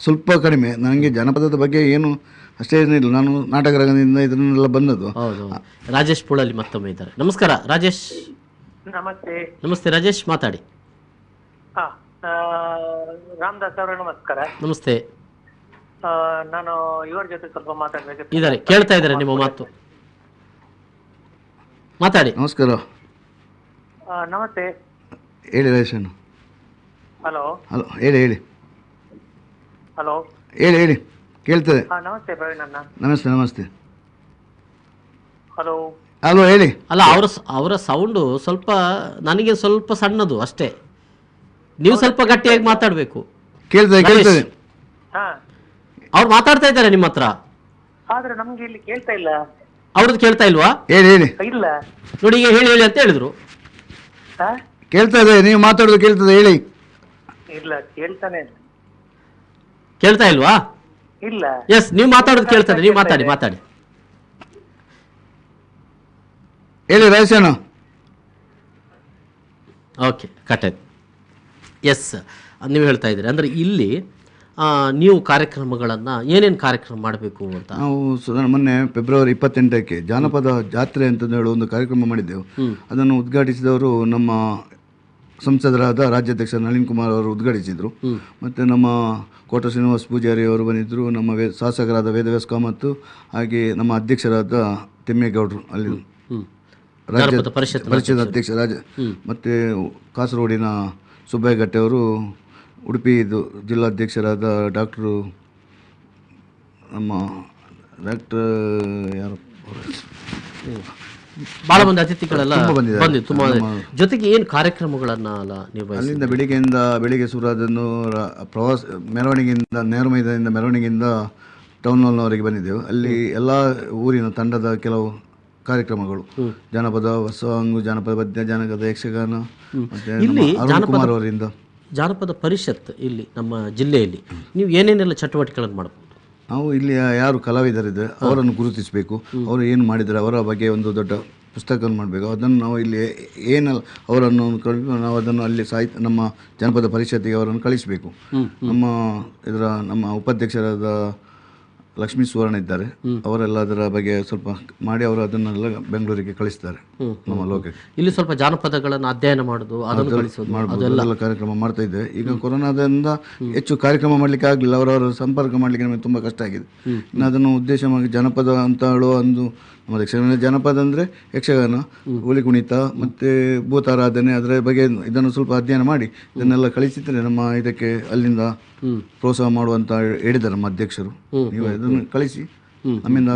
ಸ್ವಲ್ಪ ಕಡಿಮೆ. ನನಗೆ ಜಾನಪದದ ಬಗ್ಗೆ ಏನು ಅಷ್ಟೇ ಏನಿಲ್ಲ. ನಾನು ನಾಟಕ ರಂಗದಿಂದ ಇದನ್ನೆಲ್ಲ ಬಂದದ್ದು. ಹೌದು. ರಾಜೇಶ್ ಪುಳಲ್ಲಿ ಮತ್ತೊಮ್ಮೆ ಇದ್ದಾರೆ. ನಮಸ್ಕಾರ ರಾಜೇಶ್. ನಮಸ್ತೆ ರಾಜೇಶ್, ಮಾತಾಡಿ. ರಾಮದಾಸ್ ಅವರೇ ನಮಸ್ಕಾರ. ನಮಸ್ತೆ. ನಾನು ಇವರ ಜೊತೆ ಸ್ವಲ್ಪ ಮಾತಾಡ್ಬೇಕು. ಇದ್ದಾರೆ, ಕೇಳ್ತಾ ಇದ್ದಾರೆ ನಿಮ್ಮ ಮಾತು, ಮಾತಾಡಿ. ನಮಸ್ಕಾರ. ನಮಸ್ತೆ. ಹೇಳಿ ರಾಜೇಶನ್. ಹಲೋ ಹಲೋ, ಹೇಳಿ ಹೇಳಿ ಹಲೋ ಹೇಳಿ ಹೇಳಿ ಕೇಳ್ತದೆ. ನಮಸ್ತೆ ಪ್ರವೀಣ್ ಅಣ್ಣ. ನಮಸ್ತೆ ನಮಸ್ತೆ. ಹಲೋ ಹಲೋ ಹೇಳಿ. ಅಲ್ಲ, ಅವರ ಸೌಂಡು ಸ್ವಲ್ಪ ನನಗೆ ಸ್ವಲ್ಪ ಸಣ್ಣದು ಅಷ್ಟೇ. ನೀವು ಸ್ವಲ್ಪ ಗಟ್ಟಿಯಾಗಿ ಮಾತಾಡಬೇಕು. ಕೇಳ್ತದೆ ಕೇಳ್ತದೆ. ಹಾ, ಅವ್ರು ಮಾತಾಡ್ತಾ ಇದ್ದಾರೆ ನಿಮ್ಮ ಹತ್ರ, ಆದ್ರೆ ನಮ್ಗೆ ಇಲ್ಲಿ ಕೇಳ್ತಾ ಇಲ್ಲ. ಅವ್ರದ್ದು ಕೇಳ್ತಾ ಇಲ್ವಾ? ಹೇಳಿ ಹೇಳಿ. ಇಲ್ಲ. ನೋಡಿ, ಈಗ ಹೇಳಿ ಹೇಳಿ ಅಂತ ಹೇಳಿದ್ರು. ಹಾ? ಕೇಳ್ತದೆ, ನೀವು ಮಾತಾಡೋದು ಕೇಳ್ತದೆ, ಹೇಳಿ. ಇಲ್ಲ, ಕೇಳ್ತಾನೆ ಇಲ್ಲ. ಕೇಳ್ತಾ ಇಲ್ವಾ? ಇಲ್ಲ. ಎಸ್, ನೀವು ಮಾತಾಡೋದು ಕೇಳ್ತದೆ, ನೀವು ಮಾತಾಡಿ ಮಾತಾಡಿ. ಹೇಳಿ ರಾಜೇಶಣ್ಣ. ಓಕೆ, ಕಟ್ಟಾಯ್ತು. ಎಸ್, ನೀವು ಹೇಳ್ತಾ ಇದ್ದೀರಿ ಅಂದರೆ ಇಲ್ಲಿ ನೀವು ಕಾರ್ಯಕ್ರಮಗಳನ್ನು ಏನೇನು ಕಾರ್ಯಕ್ರಮ ಮಾಡಬೇಕು ಅಂತ. ನಾವು ಮೊನ್ನೆ ಫೆಬ್ರವರಿ 28ಕ್ಕೆ ಜಾನಪದ ಜಾತ್ರೆ ಅಂತ ಹೇಳಿ ಒಂದು ಕಾರ್ಯಕ್ರಮ ಮಾಡಿದ್ದೆವು. ಅದನ್ನು ಉದ್ಘಾಟಿಸಿದವರು ನಮ್ಮ ಸಂಸದರಾದ ರಾಜ್ಯಾಧ್ಯಕ್ಷ ನಳಿನ್ ಕುಮಾರ್ ಅವರು ಉದ್ಘಾಟಿಸಿದರು. ಮತ್ತು ನಮ್ಮ ಕೋಟ ಶ್ರೀನಿವಾಸ ಪೂಜಾರಿ ಅವರು ಬಂದಿದ್ದರು. ನಮ್ಮ ಶಾಸಕರಾದ ವೇದವ್ಯಾಸ ಕಾಮತ್, ಹಾಗೆ ನಮ್ಮ ಅಧ್ಯಕ್ಷರಾದ ತಿಮ್ಮೇಗೌಡರು, ಅಲ್ಲಿ ರಾಜ್ಯ ಪರಿಷತ್ ಅಧ್ಯಕ್ಷ ಮತ್ತು ಕಾಸರಗೋಡಿನ ಸುಬ್ಬಯ್ಯ ಗಟ್ಟೆ ಅವರು, ಉಡುಪಿ ಜಿಲ್ಲಾಧ್ಯಕ್ಷರಾದ ಡಾಕ್ಟರ್ ಯಾರು ಭಾಳ ಮಂದಿ ಅತಿಥಿಗಳೆಲ್ಲ ಬಂದಿದ್ದು. ಜೊತೆಗೆ ಏನು ಕಾರ್ಯಕ್ರಮಗಳನ್ನು ನೀವು ಅಲ್ಲಿಂದ ಬೆಳಿಗ್ಗೆ ಸುರಾದನ್ನು ಪ್ರವಾಸ ಮೆರವಣಿಗೆಯಿಂದ ನೇರಮೈದಾನದಿಂದ ಮೆರವಣಿಗೆಯಿಂದ ಟೌನ್ ಹಾಲ್ನವರೆಗೆ ಬಂದಿದ್ದೆವು. ಅಲ್ಲಿ ಎಲ್ಲ ಊರಿನ ತಂಡದ ಕೆಲವು ಕಾರ್ಯಕ್ರಮಗಳು, ಜಾನಪದ ಹೊಸಂಗು, ಜಾನಪದ ಪದ್ಯ, ಜಾನಪದ ಯಕ್ಷಗಾನ, ಇಲ್ಲಿ ಅರುಣ್ ಕುಮಾರ್ ಅವರಿಂದ ಜಾನಪದ ಪರಿಷತ್ ಇಲ್ಲಿ ನಮ್ಮ ಜಿಲ್ಲೆಯಲ್ಲಿ ನೀವು ಏನೇನೆಲ್ಲ ಚಟುವಟಿಕೆಗಳನ್ನು ಮಾಡಬಹುದು? ನಾವು ಇಲ್ಲಿ ಯಾರು ಕಲಾವಿದರಿದ್ದಾರೆ ಅವರನ್ನು ಗುರುತಿಸಬೇಕು. ಅವರು ಏನು ಮಾಡಿದ್ದಾರೆ ಅವರ ಬಗ್ಗೆ ಒಂದು ದೊಡ್ಡ ಪುಸ್ತಕವನ್ನು ಮಾಡಬೇಕು. ಅದನ್ನು ನಾವು ಇಲ್ಲಿ ಏನಲ್ಲ ಅವರನ್ನು ನಾವು ಅದನ್ನು ಅಲ್ಲಿ ನಮ್ಮ ಜಾನಪದ ಪರಿಷತ್ತಿಗೆ ಅವರನ್ನು ಕಳಿಸಬೇಕು. ನಮ್ಮ ಉಪಾಧ್ಯಕ್ಷರಾದ ಲಕ್ಷ್ಮೀ ಸುವರ್ಣ ಇದ್ದಾರೆ, ಅವರೆಲ್ಲ ಅದರ ಬಗ್ಗೆ ಸ್ವಲ್ಪ ಮಾಡಿ ಅವರು ಅದನ್ನೆಲ್ಲ ಬೆಂಗಳೂರಿಗೆ ಕಳಿಸ್ತಾರೆ ನಮ್ಮ ಲೋಕಕ್ಕೆ. ಇಲ್ಲಿ ಸ್ವಲ್ಪ ಜಾನಪದಗಳನ್ನು ಅಧ್ಯಯನ ಮಾಡೋದು, ಅದೆಲ್ಲ ಕಾರ್ಯಕ್ರಮ ಮಾಡ್ತಾ ಇದ್ದೇವೆ. ಈಗ ಕೊರೋನಾದಿಂದ ಹೆಚ್ಚು ಕಾರ್ಯಕ್ರಮ ಮಾಡಲಿಕ್ಕೆ ಆಗಲಿಲ್ಲ, ಅವರವರ ಸಂಪರ್ಕ ಮಾಡಲಿಕ್ಕೆ ನಮಗೆ ತುಂಬ ಕಷ್ಟ ಆಗಿದೆ. ಇನ್ನು ಅದನ್ನು ಉದ್ದೇಶ ಮಾಡಿ ಜನಪದ ಅಂತ ಹೇಳುವ ಒಂದು ನಮ್ಮ ಯಕ್ಷಗಾನ, ಜನಪದ ಅಂದರೆ ಯಕ್ಷಗಾನ, ಹುಲಿ ಕುಣಿತ ಮತ್ತು ಭೂತಾರಾಧನೆ, ಅದರ ಬಗ್ಗೆ ಇದನ್ನು ಸ್ವಲ್ಪ ಅಧ್ಯಯನ ಮಾಡಿ ಇದನ್ನೆಲ್ಲ ಕಳಿಸಿದರೆ ನಮ್ಮ ಇದಕ್ಕೆ ಅಲ್ಲಿಂದ ಪ್ರೋತ್ಸಾಹ ಮಾಡುವಂತ ಹೇಳಿದ್ದಾರೆ ನಮ್ಮ ಅಧ್ಯಕ್ಷರು. ನೀವು ಇದನ್ನು ಕಳಿಸಿ, ನಮ್ಮಿಂದ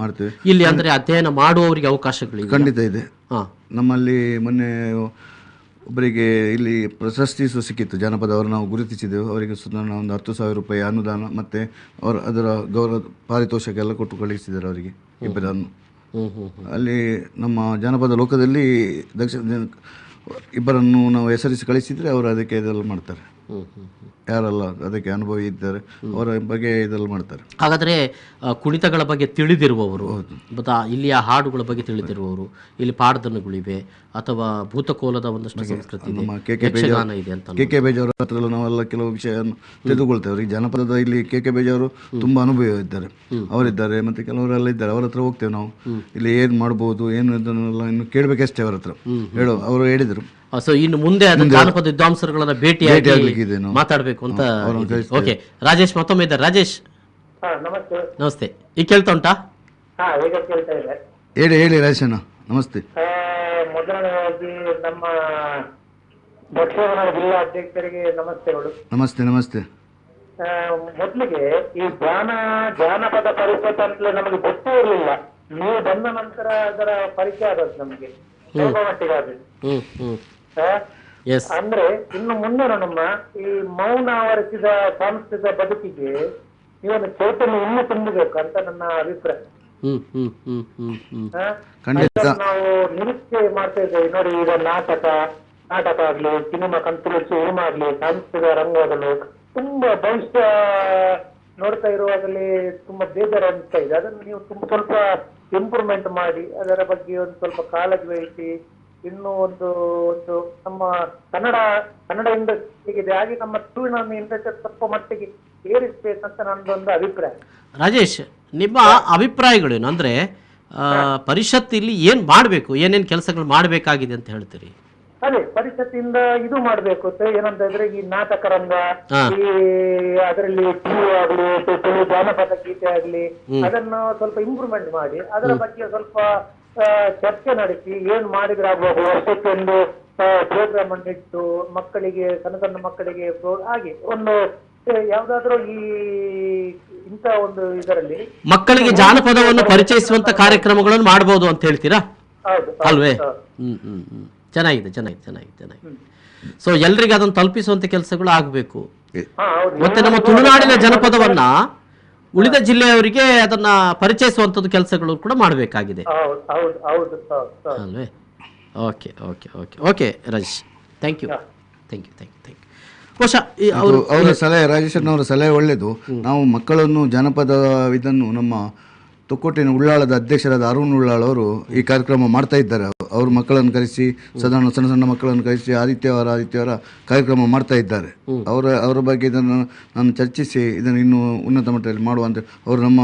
ಮಾಡ್ತೇವೆ. ಇಲ್ಲಿ ಅಂದರೆ ಅಧ್ಯಯನ ಮಾಡುವವರಿಗೆ ಅವಕಾಶಗಳು ಖಂಡಿತ ಇದೆ. ನಮ್ಮಲ್ಲಿ ಮೊನ್ನೆ ಒಬ್ಬರಿಗೆ ಇಲ್ಲಿ ಪ್ರಶಸ್ತಿ ಸಿಕ್ಕಿತ್ತು ಜಾನಪದ, ಅವರು ನಾವು ಗುರುತಿಸಿದೆವು. ಅವರಿಗೆ ಒಂದು 10,000 ರೂಪಾಯಿ ಅನುದಾನ ಮತ್ತು ಅದರ ಗೌರವ ಪಾರಿತೋಷಕ ಎಲ್ಲ ಕೊಟ್ಟು ಕಳಿಸಿದ್ದಾರೆ ಅವರಿಗೆ ಇಬ್ಬರನ್ನು. ಅಲ್ಲಿ ನಮ್ಮ ಜಾನಪದ ಲೋಕದಲ್ಲಿ ಇಬ್ಬರನ್ನು ನಾವು ಹೆಸರಿಸಿ ಕಳಿಸಿದರೆ ಅವರು ಅದಕ್ಕೆ ಇದೆಲ್ಲ ಮಾಡ್ತಾರೆ. ಯಾರೆಲ್ಲ ಅದಕ್ಕೆ ಅನುಭವಿ ಇದ್ದಾರೆ ಅವರ ಬಗ್ಗೆ ಇದೆಲ್ಲ ಮಾಡ್ತಾರೆ. ಹಾಗಾದರೆ ಕುಣಿತಗಳ ಬಗ್ಗೆ ತಿಳಿದಿರುವವರು, ಇಲ್ಲಿಯ ಹಾಡುಗಳ ಬಗ್ಗೆ ತಿಳಿದಿರುವವರು, ಇಲ್ಲಿ ಪಾಡ್ದನಗಳಿವೆ ಅಥವಾ ಭೂತಕೋಲದ ಒಂದಷ್ಟು ಸಂಸ್ಕೃತಿ ಇದೆ, ಯಕ್ಷಗಾನ ಇದೆ ಅಂತ ಕೆ ಬೇಜಾವರ ಹತ್ರ ನಾವೆಲ್ಲ ಕೆಲವು ವಿಷಯವನ್ನು ತಿಳಿದುಕೊಳ್ತೇವೆ. ಈ ಜನಪದದ ಇಲ್ಲಿ ಕೆ ಬೇಜಾವರು ತುಂಬ ಅನುಭವಿ ಇದ್ದಾರೆ, ಅವರಿದ್ದಾರೆ. ಮತ್ತು ಕೆಲವರೆಲ್ಲ ಇದ್ದಾರೆ, ಅವರ ಹತ್ರ ಹೋಗ್ತೇವೆ ನಾವು. ಇಲ್ಲಿ ಏನು ಮಾಡ್ಬೋದು, ಏನು ಇದನ್ನೆಲ್ಲ ಇನ್ನು ಕೇಳಬೇಕಷ್ಟೇ ಅವರ ಹತ್ರ ಅವರು ಹೇಳಿದರು. ಸೊ ಇನ್ನು ಮುಂದೆ ಜಾನಪದ ವಿದ್ವಾಂಸರುಗಳನ್ನ ಭೇಟಿಯಾಗಿ ಮಾತಾಡಬೇಕು ಅಂತ. ಓಕೆ, ರಾಜೇಶ್ ಮತ್ತೊಮ್ಮೆ ಇದ್ದಾರೆ. ರಾಜೇಶ್ ನಮಸ್ತೆ. ಈಗ ಕೇಳ್ತಾ ಉಂಟಾ? ಹೇಳಿ ಹೇಳಿ ರಾಜೇಶಣ್ಣ. ನಮಸ್ತೆ. ಮೊದಲನೇದಾಗಿ ನಮ್ಮ ದಕ್ಷಿಣ ಜಿಲ್ಲಾ ಅಧ್ಯಕ್ಷರಿಗೆ ನಮಸ್ತೆಗಳು. ನಮಸ್ತೆ ನಮಸ್ತೆ. ಮೊದಲಿಗೆ ಈ ಜಾನಪದ ಪರಿಷತ್ ಅಂತಲೇ ನಮಗೆ ಗೊತ್ತೇ ಇರಲಿಲ್ಲ. ನೀವು ಬಂದ ನಂತರ ಅದರ ಪರಿಚಯ ಆದದ್ದು ನಮಗೆ ಸ್ವಲ್ಪ ಮಟ್ಟಿಗೆ ಆದದ್ದು. ಅಂದ್ರೆ ಇನ್ನು ಮುಂದೆ ನಮ್ಮ ಈ ಮೌನ ಆವರಿಸಿದ ಸಾಂಸ್ಕೃತಿಕ ಬದುಕಿಗೆ ಇವನು ಚೈತನ್ಯ ಇನ್ನೂ ತುಂಬಬೇಕು ಅಂತ ನನ್ನ ಅಭಿಪ್ರಾಯ. ನಾವು ನಿರೀಕ್ಷೆ ಮಾಡ್ತಾ ಇದ್ದೇವೆ ನೋಡಿ. ಈಗ ನಾಟಕ ಆಗ್ಲಿ, ಸಿನಿಮಾ, ಕಂಪನಿ ಸಿನಿಮಾ ಆಗ್ಲಿ, ಸಾಂಸ್ಕೃತಿಕ ರಂಗಗಳು ತುಂಬಾ ಭವಿಷ್ಯ ನೋಡ್ತಾ ಇರುವಾಗಲೇ ತುಂಬಾ ಬೇಜಾರು ಅನಿಸ್ತಾ ಇದೆ. ಅದನ್ನು ನೀವು ಸ್ವಲ್ಪ ಇಂಪ್ರೂವ್ಮೆಂಟ್ ಮಾಡಿ ಅದರ ಬಗ್ಗೆ ಒಂದು ಸ್ವಲ್ಪ ಕಾಳಜಿ ವಹಿಸಿ ಇನ್ನೂ ಒಂದು ನಮ್ಮ ಕನ್ನಡ ಇಂಡಸ್ಟ್ರಿಗೆ ಹಾಗೆ ನಮ್ಮ ತುಳುವಿನ ಇಂಡಸ್ಟ್ರಿ ಸ್ವಲ್ಪ ಮಟ್ಟಿಗೆ ಏರಿಸಬೇಕಂತ ನನ್ನದೊಂದು ಅಭಿಪ್ರಾಯ. ರಾಜೇಶ್, ನಿಮ್ಮ ಅಭಿಪ್ರಾಯಗಳೇನು? ಅಂದ್ರೆ ಪರಿಷತ್ ಇಲ್ಲಿ ಏನ್ ಮಾಡಬೇಕು, ಏನೇನು ಕೆಲಸಗಳು ಮಾಡಬೇಕಾಗಿದೆ ಅಂತ ಹೇಳ್ತೀರಿ? ಅದೇ ಪರಿಷತ್ತಿಂದ ಇದು ಮಾಡ್ಬೇಕು ಏನಂತ ಇದ್ರೆ ಈ ನಾಟಕ ರಂಗ, ಈ ಅದರಲ್ಲಿ ಟಿವಿ ಆಗ್ಲಿ, ಕೆಲವು ಜಾನಪದ ಗೀತೆ ಆಗ್ಲಿ, ಅದನ್ನು ಸ್ವಲ್ಪ ಇಂಪ್ರೂವ್ಮೆಂಟ್ ಮಾಡಿ ಅದರ ಬಗ್ಗೆ ಸ್ವಲ್ಪ ಚರ್ಚೆ ನಡೆಸಿ ಏನ್ ಮಾಡಿದ್ರೆ ಆಗ್ಬೋದು. ವರ್ಷಕ್ಕೊಂದು ಪ್ರೋಗ್ರಾಮ್ ಅನ್ನು ಇಟ್ಟು ಮಕ್ಕಳಿಗೆ ಸಣ್ಣ ಸಣ್ಣ ಮಕ್ಕಳಿಗೆ ಹಾಗೆ ಒಂದು ಯಾವ್ದಾದ್ರು ಈ ಇಂಥ ಒಂದು ಇದರಲ್ಲಿ ಮಕ್ಕಳಿಗೆ ಜಾನಪದವನ್ನು ಪರಿಚಯಿಸುವಂತ ಕಾರ್ಯಕ್ರಮಗಳನ್ನು ಮಾಡಬಹುದು ಅಂತ ಹೇಳ್ತೀರಾ ಹೌದು ಅಲ್ವೇ? ಚೆನ್ನಾಗಿದೆ ಚೆನ್ನಾಗಿದೆ ಚೆನ್ನಾಗಿದೆ ಚೆನ್ನಾಗಿದೆ. ಸೊ ಎಲ್ರಿಗೂ ಅದನ್ನು ತಲುಪಿಸುವಂತ ಕೆಲಸಗಳು ಆಗಬೇಕು. ಮತ್ತೆ ನಮ್ಮ ತುಳುನಾಡಿನ ಜನಪದವನ್ನ ಉಳಿದ ಜಿಲ್ಲೆಯವರಿಗೆ ಅದನ್ನ ಪರಿಚಯಿಸುವಂತದ್ದು ಕೆಲಸಗಳು ಕೂಡ ಮಾಡಬೇಕಾಗಿದೆ ಅಲ್ವೇ? Okay okay okay okay Rajesh, thank you thank you thank you thank you. ಬಹುಶಃ ಅವರ ಸಲಹೆ, ರಾಜೇಶನವರ ಸಲಹೆ ಒಳ್ಳೆಯದು. ನಾವು ಮಕ್ಕಳನ್ನು ಜನಪದ ಇದನ್ನು ನಮ್ಮ ತೊಕ್ಕೋಟಿನ ಉಳ್ಳಾಳದ ಅಧ್ಯಕ್ಷರಾದ ಅರುಣ್ ಉಳ್ಳಾಳ್ ಅವರು ಈ ಕಾರ್ಯಕ್ರಮ ಮಾಡ್ತಾ ಇದ್ದಾರೆ. ಅವ್ರ ಮಕ್ಕಳನ್ನು ಕರೆಸಿ, ಸಾಧಾರಣ ಸಣ್ಣ ಸಣ್ಣ ಮಕ್ಕಳನ್ನು ಕರೆಸಿ ಆದಿತ್ಯವಾರ ಕಾರ್ಯಕ್ರಮ ಮಾಡ್ತಾ ಇದ್ದಾರೆ. ಅವರ ಬಗ್ಗೆ ಇದನ್ನು ನಾನು ಚರ್ಚಿಸಿ ಇದನ್ನು ಇನ್ನೂ ಉನ್ನತ ಮಟ್ಟದಲ್ಲಿ ಮಾಡುವಂತ ಅವರು ನಮ್ಮ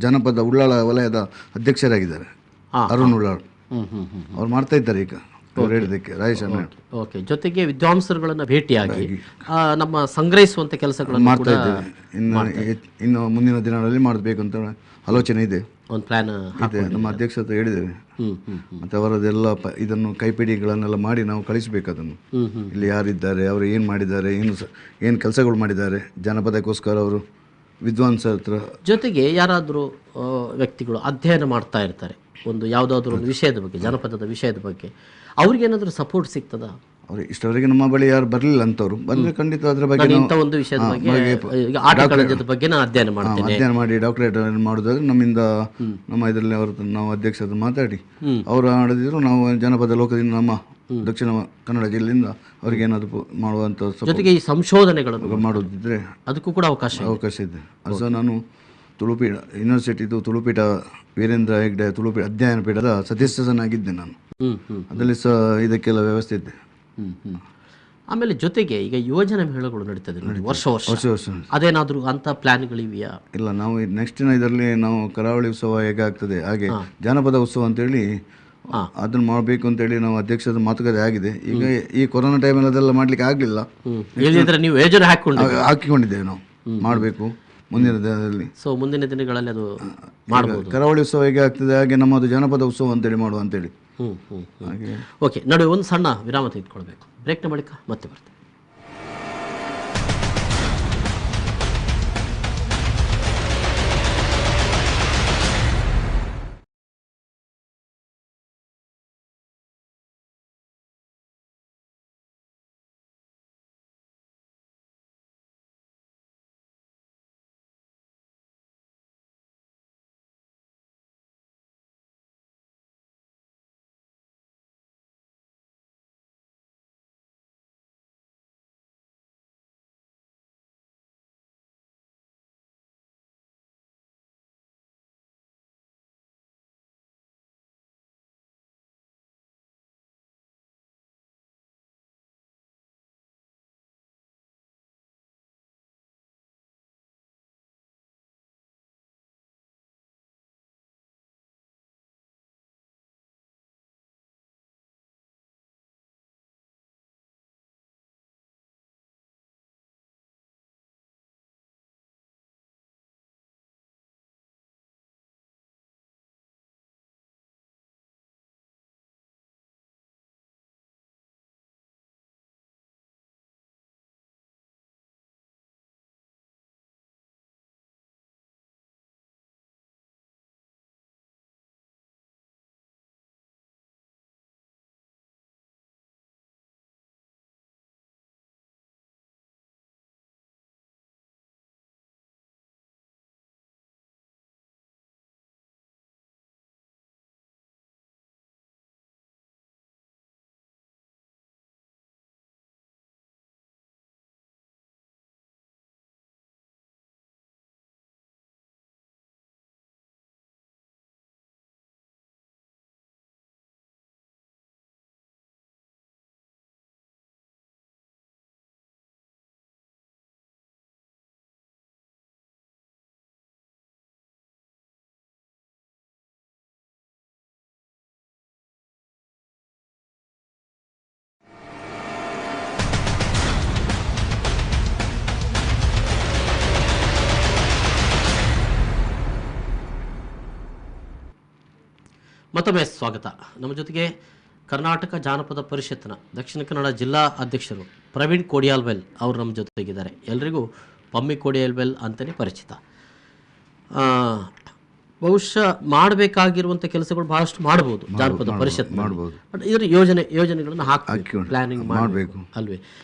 ಜನಪದ ಉಳ್ಳಾಳ ವಲಯದ ಅಧ್ಯಕ್ಷರಾಗಿದ್ದಾರೆ ಅರುಣ್ ಉಳ್ಳಾಳ್. ಅವ್ರು ಮಾಡ್ತಾ ಇದ್ದಾರೆ ಈಗ ಅವ್ರು ಹೇಳಿದ್ದಕ್ಕೆ ರಾಜೇಶ್ ಅಣ್ಣ. ಓಕೆ, ಜೊತೆಗೆ ವಿದ್ವಾಂಸರುಗಳನ್ನ ಭೇಟಿಯಾಗಿ ನಮ್ಮ ಸಂಗ್ರಹಿಸುವಂತ ಕೆಲಸಗಳನ್ನು ಮಾಡ್ತಾ ಇದ್ದೇವೆ. ಇನ್ನು ಮುಂದಿನ ದಿನಗಳಲ್ಲಿ ಮಾಡಬೇಕು ಅಂತ ಆಲೋಚನೆ ಇದೆ, ಒಂದು ಪ್ಲಾನ್ ಇದೆ. ನಮ್ಮ ಅಧ್ಯಕ್ಷ ಹತ್ರ ಹೇಳಿದ್ದೇವೆ. ಮತ್ತೆ ಅವರದೆಲ್ಲ ಇದನ್ನು ಕೈಪಿಡಿಗಳನ್ನೆಲ್ಲ ಮಾಡಿ ನಾವು ಕಳಿಸ್ಬೇಕು ಅದನ್ನು. ಇಲ್ಲಿ ಯಾರಿದ್ದಾರೆ, ಅವರು ಏನು ಮಾಡಿದ್ದಾರೆ, ಏನು ಕೆಲಸಗಳು ಮಾಡಿದ್ದಾರೆ ಜನಪದಕ್ಕೋಸ್ಕರ ಅವರು ವಿದ್ವಾಂಸರ ಹತ್ರ. ಜೊತೆಗೆ ಯಾರಾದರೂ ವ್ಯಕ್ತಿಗಳು ಅಧ್ಯಯನ ಮಾಡ್ತಾ ಇರ್ತಾರೆ ಒಂದು ಯಾವುದಾದ್ರೂ ಒಂದು ವಿಷಯದ ಬಗ್ಗೆ, ಜನಪದದ ವಿಷಯದ ಬಗ್ಗೆ, ಅವ್ರಿಗೇನಾದರೂ ಸಪೋರ್ಟ್ ಸಿಗ್ತದ? ಅವ್ರು ಇಷ್ಟವರೆಗೆ ನಮ್ಮ ಬಳಿ ಯಾರು ಬರಲಿಲ್ಲ ಅಂತವ್ರು ಬಂದರೆ ಖಂಡಿತ ಅದರ ಬಗ್ಗೆ ಇಂಥ ಒಂದು ವಿಷಯದ ಬಗ್ಗೆ, ಆಟಗಳ ಬಗ್ಗೆ ನಾನು ಅಧ್ಯಯನ ಮಾಡ್ತೇನೆ, ಅಧ್ಯಯನ ಮಾಡಿ ಡಾಕ್ಟರೇಟ್ ಮಾಡೋದಾದ್ರೆ ನಮ್ಮಿಂದ ನಮ್ಮ ಇದರಲ್ಲಿ ಅವ್ರ ನಾವು ಅಧ್ಯಕ್ಷರು ಮಾತಾಡಿ ಅವರು ನಡೆದಿದ್ರು ನಾವು ಜನಪದ ಲೋಕದಿಂದ ನಮ್ಮ ದಕ್ಷಿಣ ಕನ್ನಡ ಜಿಲ್ಲೆಯಿಂದ ಅವ್ರಿಗೆ ಏನಾದರೂ ಮಾಡುವಂಥ ಜೊತೆಗೆ ಈ ಸಂಶೋಧನೆಗಳನ್ನು ಮಾಡೋದಿದ್ರೆ ಅದಕ್ಕೂ ಕೂಡ ಅವಕಾಶ ಇದೆ. ಅದು ಸಹ ನಾನು ತುಳುಪೀಠ ಯೂನಿವರ್ಸಿಟಿದು ತುಳುಪೀಠ ವೀರೇಂದ್ರ ಹೆಗ್ಡೆ ತುಳುಪೀಠ ಅಧ್ಯಯನ ಪೀಠದ ಸದಸ್ಯನಾಗಿದ್ದೆ ನಾನು. ಅದರಲ್ಲಿ ಸಹ ಇದಕ್ಕೆಲ್ಲ ವ್ಯವಸ್ಥೆ ಇದೆ. ಆಮೇಲೆ ಜೊತೆಗೆ ಈಗ ಯುವಜನ ಮೇಳಗಳು ನಡೀತದೆ ನೋಡಿ, ವರ್ಷ ವರ್ಷ ಅದೇನಾದರೂ ಅಂತ ಪ್ಲಾನ್ಗಳಿವೆಯಾ? ಇಲ್ಲ, ನಾವು ನೆಕ್ಸ್ಟಿನ ಇದರಲ್ಲಿ ನಾವು ಕರಾವಳಿ ಉತ್ಸವ ಹೇಗೆ ಆಗ್ತದೆ ಹಾಗೆ ಜಾನಪದ ಉತ್ಸವ ಅಂತೇಳಿ ಅದನ್ನು ಮಾಡಬೇಕು ಅಂತೇಳಿ ನಾವು ಅಧ್ಯಕ್ಷದ ಮಾತುಕತೆ ಆಗಿದೆ. ಈಗ ಈ ಕೊರೋನಾ ಟೈಮಲ್ಲಿ ಅದೆಲ್ಲ ಮಾಡ್ಲಿಕ್ಕೆ ಆಗಲಿಲ್ಲ. ನೀವು ಯೋಜನೆ ಹಾಕಿಕೊಂಡಿದ್ದೇವೆ ನಾವು ಮಾಡಬೇಕು ಮುಂದಿನ ದಿನದಲ್ಲಿ. ಸೊ ಮುಂದಿನ ದಿನಗಳಲ್ಲಿ ಅದು ಮಾಡಬಹುದು. ಕರಾವಳಿ ಉತ್ಸವ ಹೇಗೆ ಆಗ್ತದೆ ಹಾಗೆ ನಮ್ಮದು ಜನಪದ ಉತ್ಸವ ಅಂತೇಳಿ ಮಾಡುವ ಅಂತೇಳಿ. ಹಾಗೆ ಓಕೆ, ನಡುವೆ ಒಂದು ಸಣ್ಣ ವಿರಾಮ ತೆಗೆದುಕೊಳ್ಬೇಕು. ಬ್ರೇಕ್ನ ಬಳಿಕ ಮತ್ತೆ ಬರ್ತೇವೆ. ಮತ್ತೊಮ್ಮೆ ಸ್ವಾಗತ. ನಮ್ಮ ಜೊತೆಗೆ ಕರ್ನಾಟಕ ಜಾನಪದ ಪರಿಷತ್ನ ದಕ್ಷಿಣ ಕನ್ನಡ ಜಿಲ್ಲಾ ಅಧ್ಯಕ್ಷರು ಪ್ರವೀಣ್ ಕೋಡಿಯಾಲ್ವೆಲ್ ಅವರು ನಮ್ಮ ಜೊತೆಗಿದ್ದಾರೆ. ಎಲ್ರಿಗೂ ಪಮ್ಮಿ ಕೋಡಿಯಾಲ್ವೆಲ್ ಅಂತಲೇ ಪರಿಚಿತ. ಬಹುಶಃ ಮಾಡಬೇಕಾಗಿರುವಂಥ ಕೆಲಸಗಳು ಬಹಳಷ್ಟು ಮಾಡ್ಬೋದು ಜಾನಪದ ಪರಿಷತ್ ಮಾಡ್ಬೋದು. ಬಟ್ ಇದರ ಯೋಜನೆಗಳನ್ನು ಹಾಕಿ ಪ್ಲಾನಿಂಗ್ ಮಾಡಬೇಕು ಅಲ್ವೇ?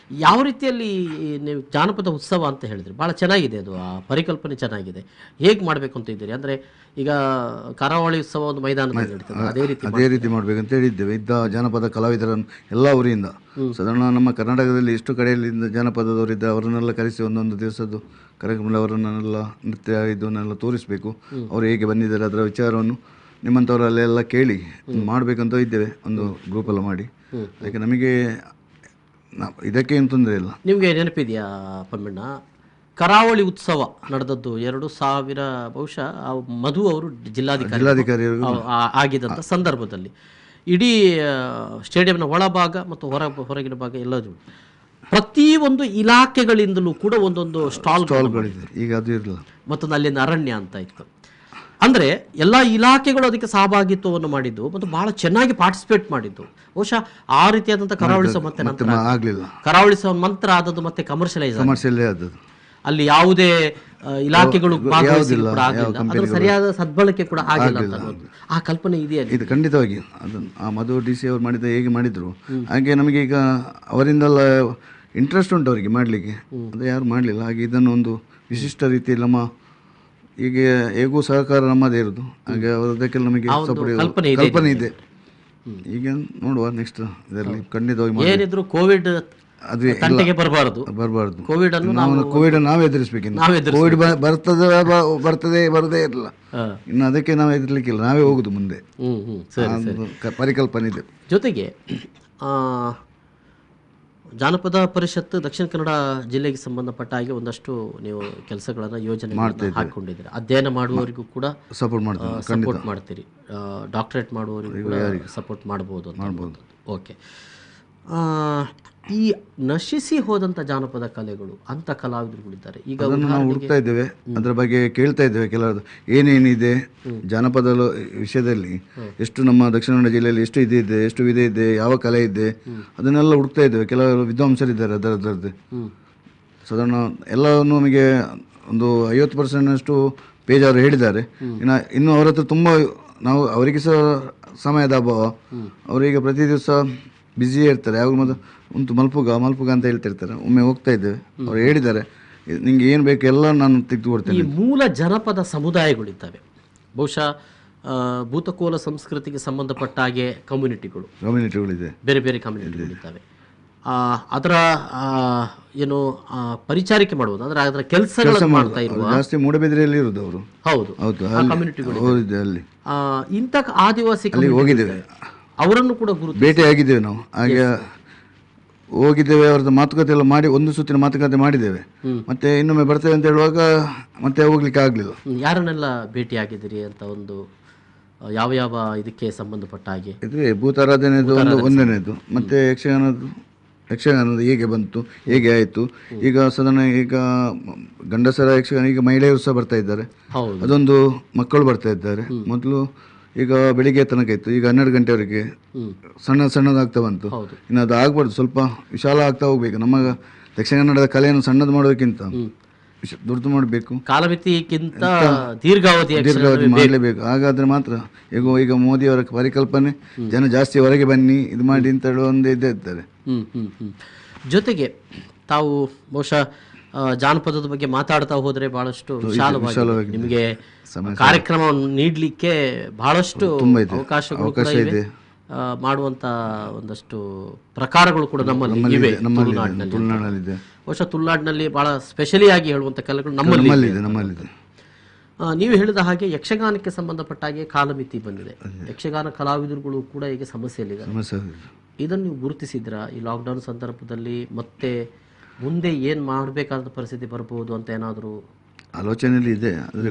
ಯಾವ ರೀತಿಯಲ್ಲಿ ನೀವು ಜಾನಪದ ಉತ್ಸವ ಅಂತ ಹೇಳಿದ್ರಿ, ಭಾಳ ಚೆನ್ನಾಗಿದೆ ಅದು, ಆ ಪರಿಕಲ್ಪನೆ ಚೆನ್ನಾಗಿದೆ. ಹೇಗೆ ಮಾಡಬೇಕು ಅಂತ ಇದ್ದೀರಿ? ಅಂದರೆ ಈಗ ಕರಾವಳಿ ಉತ್ಸವ ಒಂದು ಮೈದಾನದಲ್ಲಿ ನಡೀತದೆ, ಅದೇ ರೀತಿ ಮಾಡಬೇಕಂತ ಹೇಳಿದ್ದೇವೆ. ಇದ್ದ ಜಾನಪದ ಕಲಾವಿದರನ್ನು ಎಲ್ಲ ಊರಿಂದ, ಸಾಧಾರಣ ನಮ್ಮ ಕರ್ನಾಟಕದಲ್ಲಿ ಎಷ್ಟು ಕಡೆಯಲ್ಲಿಂದ ಜಾನಪದದವರಿದ್ದ ಅವರನ್ನೆಲ್ಲ ಕರೆಸಿ ಒಂದೊಂದು ದಿವಸದ್ದು ಕಾರ್ಯಕ್ರಮದಲ್ಲಿ ಅವರನ್ನೆಲ್ಲ ನೃತ್ಯ ಇದನ್ನೆಲ್ಲ ತೋರಿಸಬೇಕು. ಅವರು ಹೇಗೆ ಬಂದಿದ್ದಾರೆ ಅದರ ವಿಚಾರವನ್ನು ನಿಮ್ಮಂಥವರಲ್ಲೆಲ್ಲ ಕೇಳಿ ಮಾಡಬೇಕಂತ ಇದ್ದೇವೆ, ಒಂದು ಗ್ರೂಪೆಲ್ಲ ಮಾಡಿ. ಅದಕ್ಕೆ ನಮಗೆ ಇದಕ್ಕೆ ಏನು ತೊಂದರೆ ಇಲ್ಲ. ನಿಮಗೆ ನೆನಪಿದೆಯಾ ಪಮ್ಮಣ್ಣ, ಕರಾವಳಿ ಉತ್ಸವ ನಡೆದದ್ದು 2000 ಬಹುಶಃ ಮಧು ಅವರು ಜಿಲ್ಲಾಧಿಕಾರಿ ಆಗಿದ್ದಂಥ ಸಂದರ್ಭದಲ್ಲಿ ಇಡೀ ಸ್ಟೇಡಿಯಂನ ಒಳಭಾಗ ಮತ್ತು ಹೊರಗಿನ ಭಾಗ ಎಲ್ಲದೂ ಪ್ರತಿಯೊಂದು ಇಲಾಖೆಗಳಿಂದಲೂ ಕೂಡ ಒಂದೊಂದು ಸ್ಟಾಲ್ಗಳಿದೆ. ಈಗ ಅದು ಇರಲಿಲ್ಲ. ಮತ್ತೊಂದು ಅಲ್ಲಿಂದ ಅರಣ್ಯ ಅಂತ ಇತ್ತು. ಅಂದರೆ ಎಲ್ಲ ಇಲಾಖೆಗಳು ಅದಕ್ಕೆ ಸಹಭಾಗಿತ್ವವನ್ನು ಮಾಡಿದ್ದು ಮತ್ತು ಬಹಳ ಚೆನ್ನಾಗಿ ಪಾರ್ಟಿಸಿಪೇಟ್ ಮಾಡಿದ್ದು. ಬಹುಶಃ ಆ ರೀತಿಯಾದಂಥ ಕರಾವಳಿ ಉತ್ಸವ ಮತ್ತೆ ನಂತರ ಆಗಲಿಲ್ಲ. ಕರಾವಳಿ ಉತ್ಸವ ಮಂತ್ರ ಆದದ್ದು ಮತ್ತೆ ಕಮರ್ಷಿಯಲೈಸ್ ಆದದ್ದು. ಅಲ್ಲಿ ಯಾವುದೇ ಇಲಾಖೆಗಳು ಭಾಗವಹಿಸಿಲ್ಲ, ಅದರ ಸರಿಯಾದ ಸದ್ಬಳಕೆ ಕೂಡ ಆಗಿಲ್ಲ ಅಂತ ಆ ಕಲ್ಪನೆ ಇದೆಯಾ? ಇದು ಖಂಡಿತವಾಗಿ ಅದನ್ನು ಆ ಮಧು DC ಅವರು ಮಾಡಿದ ಹೇಗೆ ಮಾಡಿದ್ರು ಹಾಗೆ ನಮಗೆ ಈಗ ಅವರಿಂದೆಲ್ಲ ಇಂಟ್ರೆಸ್ಟ್ ಉಂಟು ಅವರಿಗೆ ಮಾಡಲಿಕ್ಕೆ, ಅದು ಯಾರು ಮಾಡಲಿಲ್ಲ. ಹಾಗೆ ಇದನ್ನು ಒಂದು ವಿಶಿಷ್ಟ ರೀತಿಯಲ್ಲಿ ನಮ್ಮ ಹೀಗೆ ಹೇಗೂ ಸಹಕಾರ ನಮ್ಮದೇ ಇರೋದು, ಹಾಗೆ ಅದಕ್ಕೆಲ್ಲ ನಮಗೆ ಕಲ್ಪನೆ ಇದೆ. ಈಗ ನೋಡುವ ನೆಕ್ಸ್ಟ್ ಇದರಲ್ಲಿ ಖಂಡಿತವಾಗಿ ಏನಿದ್ರು ಕೋವಿಡ್ ಅದೇ ಬರಬಾರದು. ಕೋವಿಡ್ ನಾವೇ ಎದುರಿಸಬೇಕು. ಕೋವಿಡ್ ಬರ್ತದೆ ಬರದೇ ಇರಲ್ಲ, ಇನ್ನು ಅದಕ್ಕೆ ನಾವು ಎದುರ್ಲಿಕ್ಕಿಲ್ಲ, ನಾವೇ ಹೋಗುದು ಮುಂದೆ. ಪರಿಕಲ್ಪನೆ ಇದೆ. ಜೊತೆಗೆ ಜಾನಪದ ಪರಿಷತ್ ದಕ್ಷಿಣ ಕನ್ನಡ ಜಿಲ್ಲೆಗೆ ಸಂಬಂಧಪಟ್ಟ ಹಾಗೆ ಒಂದಷ್ಟು ನೀವು ಕೆಲಸಗಳನ್ನು ಯೋಜನೆ ಹಾಕೊಂಡಿದ್ದೀರಿ. ಅಧ್ಯಯನ ಮಾಡುವವರಿಗೂ ಕೂಡ ಸಪೋರ್ಟ್ ಮಾಡ್ತೀರಿ, ಡಾಕ್ಟರೇಟ್ ಮಾಡುವವರಿಗೂ ಸಪೋರ್ಟ್ ಮಾಡ್ಬೋದು. ಓಕೆ. ಈ ನಶಿಸಿ ಹೋದಂಥ ಜಾನಪದ ಕಲೆಗಳು ಅಂತ ಕಲಾವಿದರುಗಳಿದ್ದಾರೆ. ಈಗ ನಾವು ಹುಡುಕ್ತಾ ಇದ್ದೇವೆ, ಅದರ ಬಗ್ಗೆ ಕೇಳ್ತಾ ಇದ್ದೇವೆ. ಕೆಲವರು ಏನೇನಿದೆ ಜಾನಪದ ವಿಷಯದಲ್ಲಿ, ಎಷ್ಟು ನಮ್ಮ ದಕ್ಷಿಣ ಕನ್ನಡ ಜಿಲ್ಲೆಯಲ್ಲಿ ಎಷ್ಟು ಇದೆ, ಎಷ್ಟು ವಿಧ ಇದೆ, ಯಾವ ಕಲೆ ಇದೆ, ಅದನ್ನೆಲ್ಲ ಹುಡುಕ್ತಾ ಇದ್ದೇವೆ. ಕೆಲವರು ವಿದ್ವಾಂಸರಿದ್ದಾರೆ ಅದರದ್ದೇ. ಸಾಧಾರಣ ಎಲ್ಲವನ್ನು ನಮಗೆ ಒಂದು 50% ಪೇಜ್ ಅವರು ಹೇಳಿದ್ದಾರೆ. ಇನ್ನು ಅವರ ಹತ್ರ ತುಂಬ ನಾವು ಅವರಿಗೆ ಸಹ ಸಮಯದ ಅಭಾವ, ಅವರೀಗ ಪ್ರತಿ ದಿವಸ ಬ್ಯುಸಿ ಇರ್ತಾರೆ. ಯಾವಾಗ ಮೊದಲು ಉಂಟು ಮಲ್ಪುಗ ಅಂತ ಹೇಳ್ತಿರ್ತಾರೆ. ಒಮ್ಮೆ ಹೋಗ್ತಾ ಇದ್ದೇವೆ, ಅವ್ರು ಹೇಳಿದ್ದಾರೆ ನಿಂಗೆ ಏನು ಬೇಕು ಎಲ್ಲ ನಾನು ತೆಗೆದುಕೊಡ್ತೇನೆ. ಈ ಮೂಲ ಜನಪದ ಸಮುದಾಯಗಳಿದ್ದಾವೆ, ಬಹುಶಃ ಭೂತಕೋಲ ಸಂಸ್ಕೃತಿಗೆ ಸಂಬಂಧಪಟ್ಟ ಹಾಗೆ ಕಮ್ಯುನಿಟಿಗಳಿದೆ, ಬೇರೆ ಬೇರೆ ಕಮ್ಯುನಿಟಿಗಳಿದ್ದಾವೆ. ಅದರ ಏನು ಪರಿಚಾರಿಕೆ ಮಾಡ್ಬೋದು, ಅಂದರೆ ಅದರ ಕೆಲಸ ಮಾಡ್ತಾ ಇರುವ ಜಾಸ್ತಿ ಮೂಡಬಿದ್ರೆಯಲ್ಲಿ ಇರೋದು ಅವರು. ಹೌದು, ಕಮ್ಯುನಿಟಿಗಳು ಅಲ್ಲಿ ಇಂಥ ಆದಿವಾಸಿ ಹೋಗಿದ್ದೇವೆ, ಅವರನ್ನು ಕೂಡ ಭೇಟಿಯಾಗಿದ್ದೇವೆ ನಾವು. ಹಾಗೆ ಹೋಗಿದ್ದೇವೆ, ಅವ್ರದ್ದು ಮಾತುಕತೆ ಎಲ್ಲ ಮಾಡಿ ಒಂದು ಸುತ್ತಿನ ಮಾತುಕತೆ ಮಾಡಿದ್ದೇವೆ. ಮತ್ತೆ ಇನ್ನೊಮ್ಮೆ ಬರ್ತೇವೆ ಅಂತ ಹೇಳುವಾಗ ಮತ್ತೆ ಹೋಗ್ಲಿಕ್ಕೆ ಆಗಲಿಲ್ಲ. ಯಾರನ್ನೆಲ್ಲ ಭೇಟಿಯಾಗಿದ್ದೀರಿ ಅಂತ ಒಂದು ಯಾವ ಯಾವ ಇದಕ್ಕೆ ಸಂಬಂಧಪಟ್ಟ ಹಾಗೆ? ಇದುವೇ ಭೂತಾರಾಧನೆದು ಒಂದನೇದು, ಮತ್ತೆ ಯಕ್ಷಗಾನದ ಹೇಗೆ ಬಂತು, ಹೇಗೆ ಆಯಿತು. ಈಗ ಸಾಧಾರಣ ಈಗ ಗಂಡಸರ ಯಕ್ಷಗಾನ, ಈಗ ಮಹಿಳೆಯರು ಸಹ ಬರ್ತಾ ಇದ್ದಾರೆ. ಅದೊಂದು ಮಕ್ಕಳು ಬರ್ತಾ ಇದ್ದಾರೆ. ಮೊದಲು ಈಗ ಬೆಳಿಗ್ಗೆ ತನಕ ಇತ್ತು, ಈಗ 12 ಗಂಟೆವರೆಗೆ ಸಣ್ಣದಾಗ್ತಾ ಬಂತು. ಇನ್ನು ಅದು ಆಗ್ಬಾರ್ದು, ಸ್ವಲ್ಪ ವಿಶಾಲ ಆಗ್ತಾ ಹೋಗ್ಬೇಕು. ನಮ್ಮ ದಕ್ಷಿಣ ಕನ್ನಡದ ಕಲೆಯನ್ನು ಸಣ್ಣದು ಮಾಡೋದಕ್ಕಿಂತ ದೊಡ್ಡದು ಮಾಡಬೇಕು, ಕಾಲಮಿತಿಗಿಂತ ದೀರ್ಘಾವಧಿ ಮಾಡಲೇಬೇಕು. ಹಾಗಾದ್ರೆ ಮಾತ್ರ ಈಗ ಮೋದಿಯವರ ಪರಿಕಲ್ಪನೆ ಜನ ಜಾಸ್ತಿ ಹೊರಗೆ ಬನ್ನಿ ಇದು ಮಾಡಿ ಅಂತ ಹೇಳುವ ಒಂದು ಇದ್ದೇ ಇರ್ತಾರೆ. ಜೊತೆಗೆ ತಾವು ಬಹುಶಃ ಜಾನಪದದ ಬಗ್ಗೆ ಮಾತಾಡ್ತಾ ಹೋದ್ರೆ ಬಹಳಷ್ಟು ವಿಶಾಲವಾಗಿ ನಿಮಗೆ ಕಾರ್ಯಕ್ರಮವನ್ನು ನೀಡಲಿಕ್ಕೆ ಬಹಳಷ್ಟು ಅವಕಾಶಗಳು ಇದೆ. ಮಾಡುವಂತ ಒಂದಷ್ಟು ಪ್ರಕಾರಗಳು ಕೂಡ ನಮ್ಮಲ್ಲಿ ಇವೆ. ತುಳುನಾಡಿನಲ್ಲಿ ಬಹುಶಃ ತುಳುನಾಡಿನಲ್ಲಿ ಬಹಳ ಸ್ಪೆಷಲಿ ಆಗಿ ಹೇಳುವಂಥ ಕಲೆಗಳು ನಮ್ಮಲ್ಲಿ. ನೀವು ಹೇಳಿದ ಹಾಗೆ ಯಕ್ಷಗಾನಕ್ಕೆ ಸಂಬಂಧಪಟ್ಟ ಹಾಗೆ ಕಾಲಮಿತಿ ಬಂದಿದೆ. ಯಕ್ಷಗಾನ ಕಲಾವಿದರುಗಳು ಕೂಡ ಈಗ ಸಮಸ್ಯೆಯಲ್ಲಿದ್ದಾರೆ. ಇದನ್ನು ನೀವು ಗುರುತಿಸಿದ್ರಾ ಈ ಲಾಕ್ಡೌನ್ ಸಂದರ್ಭದಲ್ಲಿ? ಮತ್ತೆ ಮುಂದೆ ಏನು ಮಾಡಬೇಕಾದ ಪರಿಸ್ಥಿತಿ ಬರ್ಬೋದು ಅಂತ ಏನಾದರೂ ಆಲೋಚನೆಯಲ್ಲಿ ಇದೆ, ಆದರೆ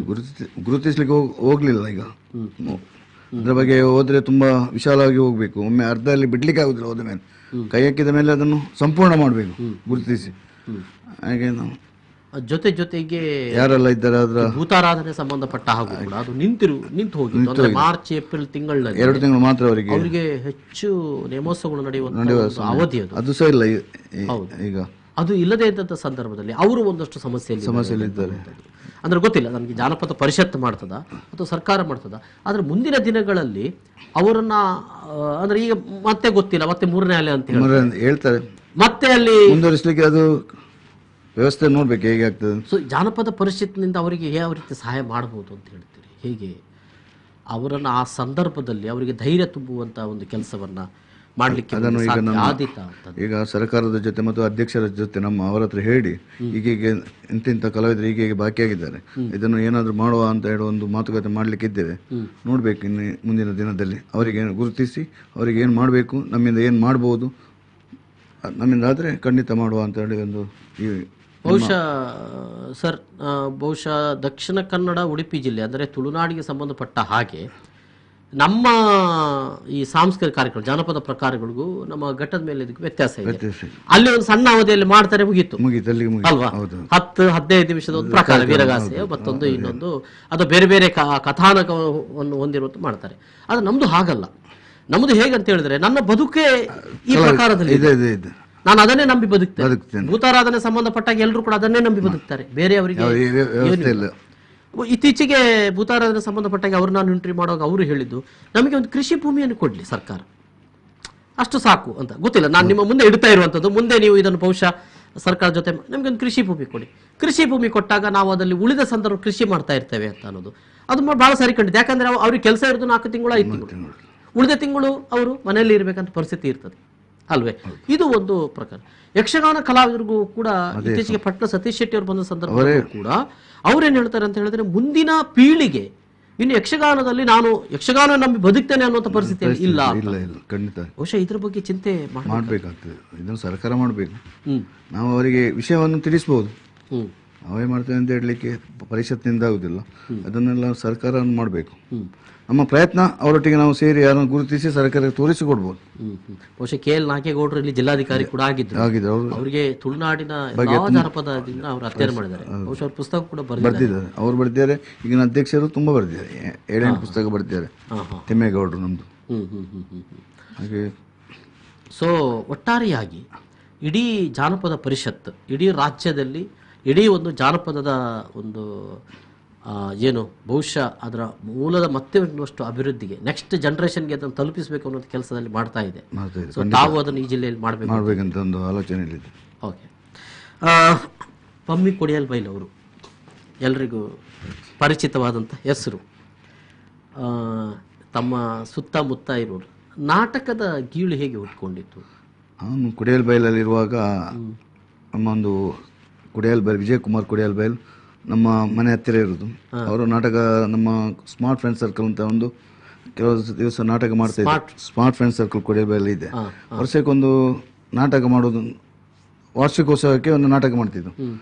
ಗುರುತಿಸ್ಲಿಕ್ಕೆ ಹೋಗ್ಲಿಲ್ಲ. ಈಗ ಅದರ ಬಗ್ಗೆ ಹೋದ್ರೆ ತುಂಬಾ ವಿಶಾಲವಾಗಿ ಹೋಗ್ಬೇಕು. ಒಮ್ಮೆ ಅರ್ಧದಲ್ಲಿ ಬಿಡ್ಲಿಕ್ಕೆ ಆಗುದಿಲ್ಲ. ಹೋದ ಮೇಲೆ ಕೈ ಹಾಕಿದ ಮೇಲೆ ಅದನ್ನು ಸಂಪೂರ್ಣ ಮಾಡಬೇಕು ಗುರುತಿಸಿ. ಹಾಗೆ ನಾವು ಜೊತೆಗೆ ಯಾರೆಲ್ಲ ಇದ್ದಾರೆ ಅದರ ಭೂತಾರಾಧನೆ ಸಂಬಂಧಪಟ್ಟ ಹಾಗೂ ಕೂಡ ಅದು ನಿಂತು ಹೋಗಿತ್ತು. ಅಂದ್ರೆ ಮಾರ್ಚ್ ಏಪ್ರಿಲ್ ತಿಂಗಳಲ್ಲಿ 2 ತಿಂಗಳು ಮಾತ್ರ ಅವರಿಗೆ ಹೆಚ್ಚು ನೇಮೋತ್ಸವಗಳು ನಡೆಯುವಂತ ಅವಧಿ ಅದು ಸಹ ಇಲ್ಲ ಈಗ. ಅದು ಇಲ್ಲದೇ ಇದ್ದಂಥ ಸಂದರ್ಭದಲ್ಲಿ ಅವರು ಒಂದಷ್ಟು ಸಮಸ್ಯೆಯಲ್ಲಿ ಇದ್ದಾರೆ. ಅಂದ್ರೆ ಗೊತ್ತಿಲ್ಲ ನನಗೆ ಜಾನಪದ ಪರಿಷತ್ ಮಾಡ್ತದ ಅಥವಾ ಸರ್ಕಾರ ಮಾಡ್ತದ. ಆದ್ರೆ ಮುಂದಿನ ದಿನಗಳಲ್ಲಿ ಅವರನ್ನ ಅಂದ್ರೆ ಈಗ ಮತ್ತೆ ಗೊತ್ತಿಲ್ಲ, ಮತ್ತೆ 3ನೇ ಅಲೆ ಅಂತ ಹೇಳ್ತಾರೆ, ಮತ್ತೆ ಅಲ್ಲಿ ಮುಂದುವರಿಸಲಿಕ್ಕೆ ಅದು ವ್ಯವಸ್ಥೆ ನೋಡ್ಬೇಕು ಹೇಗೆ ಆಗ್ತದೆ. ಸೊ ಜಾನಪದ ಪರಿಷತ್ನಿಂದ ಅವರಿಗೆ ಯಾವ ರೀತಿ ಸಹಾಯ ಮಾಡಬಹುದು ಅಂತ ಹೇಳ್ತೀರಿ? ಹೇಗೆ ಅವರನ್ನು ಆ ಸಂದರ್ಭದಲ್ಲಿ ಅವರಿಗೆ ಧೈರ್ಯ ತುಂಬುವಂತ ಒಂದು ಕೆಲಸವನ್ನ ಮಾಡಲಿಕ್ಕೆ ಈಗ ಸರ್ಕಾರದ ಜೊತೆ ಮತ್ತು ಅಧ್ಯಕ್ಷರ ಜೊತೆ ಅವರ ಹತ್ರ ಹೇಳಿ ಹೀಗೆ ಇಂತಿಂತ ಕಲಾವಿದರು ಹೀಗೆ ಬಾಕಿಯಾಗಿದ್ದಾರೆ, ಇದನ್ನು ಏನಾದರೂ ಮಾಡುವ ಅಂತ ಹೇಳುವ ಒಂದು ಮಾತುಕತೆ ಮಾಡ್ಲಿಕ್ಕೆ ಇದ್ದೇವೆ. ನೋಡ್ಬೇಕು ಇನ್ನು ಮುಂದಿನ ದಿನದಲ್ಲಿ ಅವರಿಗೆ ಗುರುತಿಸಿ ಅವರಿಗೆ ಏನು ಮಾಡಬೇಕು, ನಮ್ಮಿಂದ ಏನು ಮಾಡ್ಬೋದು, ನಮ್ಮಿಂದ ಆದರೆ ಖಂಡಿತ ಮಾಡುವ ಅಂತ ಹೇಳಿ ಒಂದು ಬಹುಶಃ ದಕ್ಷಿಣ ಕನ್ನಡ ಉಡುಪಿ ಜಿಲ್ಲೆ ಅಂದರೆ ತುಳುನಾಡಿಗೆ ಸಂಬಂಧಪಟ್ಟ ಹಾಗೆ ನಮ್ಮ ಈ ಸಾಂಸ್ಕೃತಿಕ ಕಾರ್ಯಕ್ರಮ ಜಾನಪದ ಪ್ರಕಾರಗಳಿಗೂ ನಮ್ಮ ಘಟ್ಟದ ಮೇಲೆ ಇದಕ್ಕೆ ವ್ಯತ್ಯಾಸ ಇದೆ. ಅಲ್ಲಿ ಒಂದು ಸಣ್ಣ ಅವಧಿಯಲ್ಲಿ ಮಾಡ್ತಾರೆ, ಮುಗೀತು ಅಲ್ವಾ? 10-15 ನಿಮಿಷದ ಒಂದು ಪ್ರಕಾರ, ವೀರಗಾಸೆ ಮತ್ತೊಂದು ಇನ್ನೊಂದು, ಅದು ಬೇರೆ ಬೇರೆ ಕಥಾನಕವನ್ನು ಹೊಂದಿರುವಂತ ಮಾಡ್ತಾರೆ. ಆದ್ರೆ ನಮ್ದು ಹಾಗಲ್ಲ. ನಮ್ದು ಹೇಗಂತ ಹೇಳಿದ್ರೆ ನನ್ನ ಬದುಕೇ ಈ ಪ್ರಕಾರದಲ್ಲಿ, ನಾನು ಅದನ್ನೇ ನಂಬಿ ಬದುಕ್ತೇನೆ. ಭೂತಾರಾಧನೆ ಸಂಬಂಧಪಟ್ಟಾಗ ಎಲ್ಲರೂ ಕೂಡ ಅದನ್ನೇ ನಂಬಿ ಬದುಕ್ತಾರೆ, ಬೇರೆಯವರಿಗೆ. ಇತ್ತೀಚೆಗೆ ಭೂತಾರಾಧನೆ ಸಂಬಂಧಪಟ್ಟಾಗ ಅವ್ರು ನಾನು ಎಂಟ್ರಿ ಮಾಡುವಾಗ ಅವರು ಹೇಳಿದ್ದು, ನಮಗೆ ಒಂದು ಕೃಷಿ ಭೂಮಿಯನ್ನು ಕೊಡ್ಲಿ ಸರ್ಕಾರ, ಅಷ್ಟು ಸಾಕು ಅಂತ. ಗೊತ್ತಿಲ್ಲ, ನಾನು ನಿಮ್ಮ ಮುಂದೆ ಇಡ್ತಾ ಇರುವಂಥದ್ದು, ಮುಂದೆ ನೀವು ಇದನ್ನು ಬಹುಶಃ ಸರ್ಕಾರ ಜೊತೆ ನಮಗೆ ಒಂದು ಕೃಷಿ ಭೂಮಿ ಕೊಡಿ. ಕೃಷಿ ಭೂಮಿ ಕೊಟ್ಟಾಗ ನಾವು ಅದರಲ್ಲಿ ಉಳಿದ ಸಂದರ್ಭ ಕೃಷಿ ಮಾಡ್ತಾ ಇರ್ತೇವೆ ಅಂತ ಅನ್ನೋದು ಅದು ಬಹಳ ಸರಿ ಕಂಡಿದೆ. ಯಾಕಂದ್ರೆ ಅವ್ರಿಗೆ ಕೆಲಸ ಇರೋದು 4 ತಿಂಗಳು 5 ತಿಂಗಳು, ಉಳಿದ ತಿಂಗಳು ಅವರು ಮನೆಯಲ್ಲಿ ಇರಬೇಕಂತ ಪರಿಸ್ಥಿತಿ ಇರ್ತದೆ ಅಲ್ವೇ? ಇದು ಒಂದು ಪ್ರಕಾರ. ಯಕ್ಷಗಾನ ಕಲಾವಿದರಿಗೂ ಕೂಡ ಇತ್ತೀಚೆಗೆ ಪಟ್ನ ಸತೀಶ್ ಶೆಟ್ಟಿ ಅವರು ಬಂದ ಸಂದರ್ಭದಲ್ಲಿ ಕೂಡ ಅವ್ರೇನ್ ಹೇಳ್ತಾರೆ ಅಂತ ಹೇಳಿದ್ರೆ, ಮುಂದಿನ ಪೀಳಿಗೆ ಇನ್ನು ಯಕ್ಷಗಾನದಲ್ಲಿ ನಾನು ಯಕ್ಷಗಾನ ನಂಬಿ ಬದುಕ್ತೇನೆ ಅನ್ನುವಂಥ ಪರಿಸ್ಥಿತಿ ಇಲ್ಲ. ಬಹುಶಃ ಇದ್ರ ಬಗ್ಗೆ ಚಿಂತೆ ಮಾಡಬೇಕಾಗ್ತದೆ. ಇದನ್ನು ಸರ್ಕಾರ ಮಾಡಬೇಕು. ನಾವು ಅವರಿಗೆ ವಿಷಯವನ್ನು ತಿಳಿಸಬಹುದು, ಅವೇ ಮಾಡ್ತೇವೆ ಅಂತ ಹೇಳಲಿಕ್ಕೆ ಪರಿಷತ್ನಿಂದ ಆಗುದಿಲ್ಲ. ಅದನ್ನೆಲ್ಲ ಸರ್ಕಾರ ಮಾಡಬೇಕು. ನಮ್ಮ ಪ್ರಯತ್ನ ಅವರೊಟ್ಟಿಗೆ ನಾವು ಸೇರಿ ಯಾರನ್ನು ಗುರುತಿಸಿ ಸರ್ಕಾರಕ್ಕೆ ತೋರಿಸಿಕೊಡ್ಬೋದು. ಬಹುಶಃ KL ನಾಗೇಗೌಡರು ಇಲ್ಲಿ ಜಿಲ್ಲಾಧಿಕಾರಿ ಕೂಡ ಆಗಿದ್ರು. ಅವರಿಗೆ ತುಳುನಾಡಿನ ಜಾನಪದದಿಂದ ಅವರು ಅಧ್ಯಯನ ಮಾಡಿದ್ದಾರೆ. ಬಹುಶಃ ಅವ್ರ ಪುಸ್ತಕ ಕೂಡ ಬರ್ದಿದ್ದಾರೆ. ಅವ್ರು ಬರ್ದಿದ್ದಾರೆ, ಈಗಿನ ಅಧ್ಯಕ್ಷರು ತುಂಬಾ ಬರ್ದಿದ್ದಾರೆ, 7-8 ಪುಸ್ತಕ ಬರ್ದಿದ್ದಾರೆ. ತಿಮ್ಮೇಗೌಡರು ನಮ್ದು. ಹಾಗೆ ಸೊ ಒಟ್ಟಾರೆಯಾಗಿ ಇಡೀ ಜಾನಪದ ಪರಿಷತ್ ಇಡೀ ರಾಜ್ಯದಲ್ಲಿ ಇಡೀ ಒಂದು ಜಾನಪದದ ಒಂದು ಏನು ಬಹುಶಃ ಅದರ ಮೂಲದ ಮತ್ತೆ ಒಂದಷ್ಟು ಅಭಿವೃದ್ಧಿಗೆ ನೆಕ್ಸ್ಟ್ ಜನರೇಷನ್ಗೆ ಅದನ್ನು ತಲುಪಿಸಬೇಕು ಅನ್ನೋ ಕೆಲಸದಲ್ಲಿ ಮಾಡ್ತಾ ಇದೆ. ಸೊ ತಾವು ಅದನ್ನು ಈ ಜಿಲ್ಲೆಯಲ್ಲಿ ಮಾಡಬೇಕಂತ ಒಂದು ಆಲೋಚನೆ ಇದೆ. ಓಕೆ. ಪಮ್ಮಿ ಕೊಡಿಯಲ್ ಬೈಲ್ ಅವರು ಎಲ್ರಿಗೂ ಪರಿಚಿತವಾದಂಥ ಹೆಸರು. ತಮ್ಮ ಸುತ್ತಮುತ್ತ ಇರೋರು ನಾಟಕದ ಗೀಳು ಹೇಗೆ ಹುಟ್ಕೊಂಡಿತ್ತು? ಅವನು ಕೊಡಿಯಲ್ ಬೈಲಲ್ಲಿರುವಾಗ ನಮ್ಮ ಒಂದು ಕೊಡಿಯಲ್ ಬೈಲ್ ವಿಜಯಕುಮಾರ್ ಕೊಡಿಯಲ್ ಬೈಲ್ ನಮ್ಮ ಮನೆ ಹತ್ತಿರ ಇರೋದು. ಅವರು ನಾಟಕ ನಮ್ಮ ಸ್ಮಾರ್ಟ್ ಫ್ರೆಂಡ್ ಸರ್ಕಲ್ ಅಂತ ಒಂದು ಕೆಲವು ದಿವಸ ನಾಟಕ ಮಾಡ್ತಾ ಇದ್ದಾರೆ. ಸ್ಮಾರ್ಟ್ ಫ್ರೆಂಡ್ ಸರ್ಕಲ್ ಕೊಡಿಯಲ್ ಇದೆ. ವರ್ಷಕ್ಕೊಂದು ನಾಟಕ ಮಾಡೋದು, ವಾರ್ಷಿಕೋತ್ಸವಕ್ಕೆ ಒಂದು ನಾಟಕ ಮಾಡ್ತಿದ್ದು.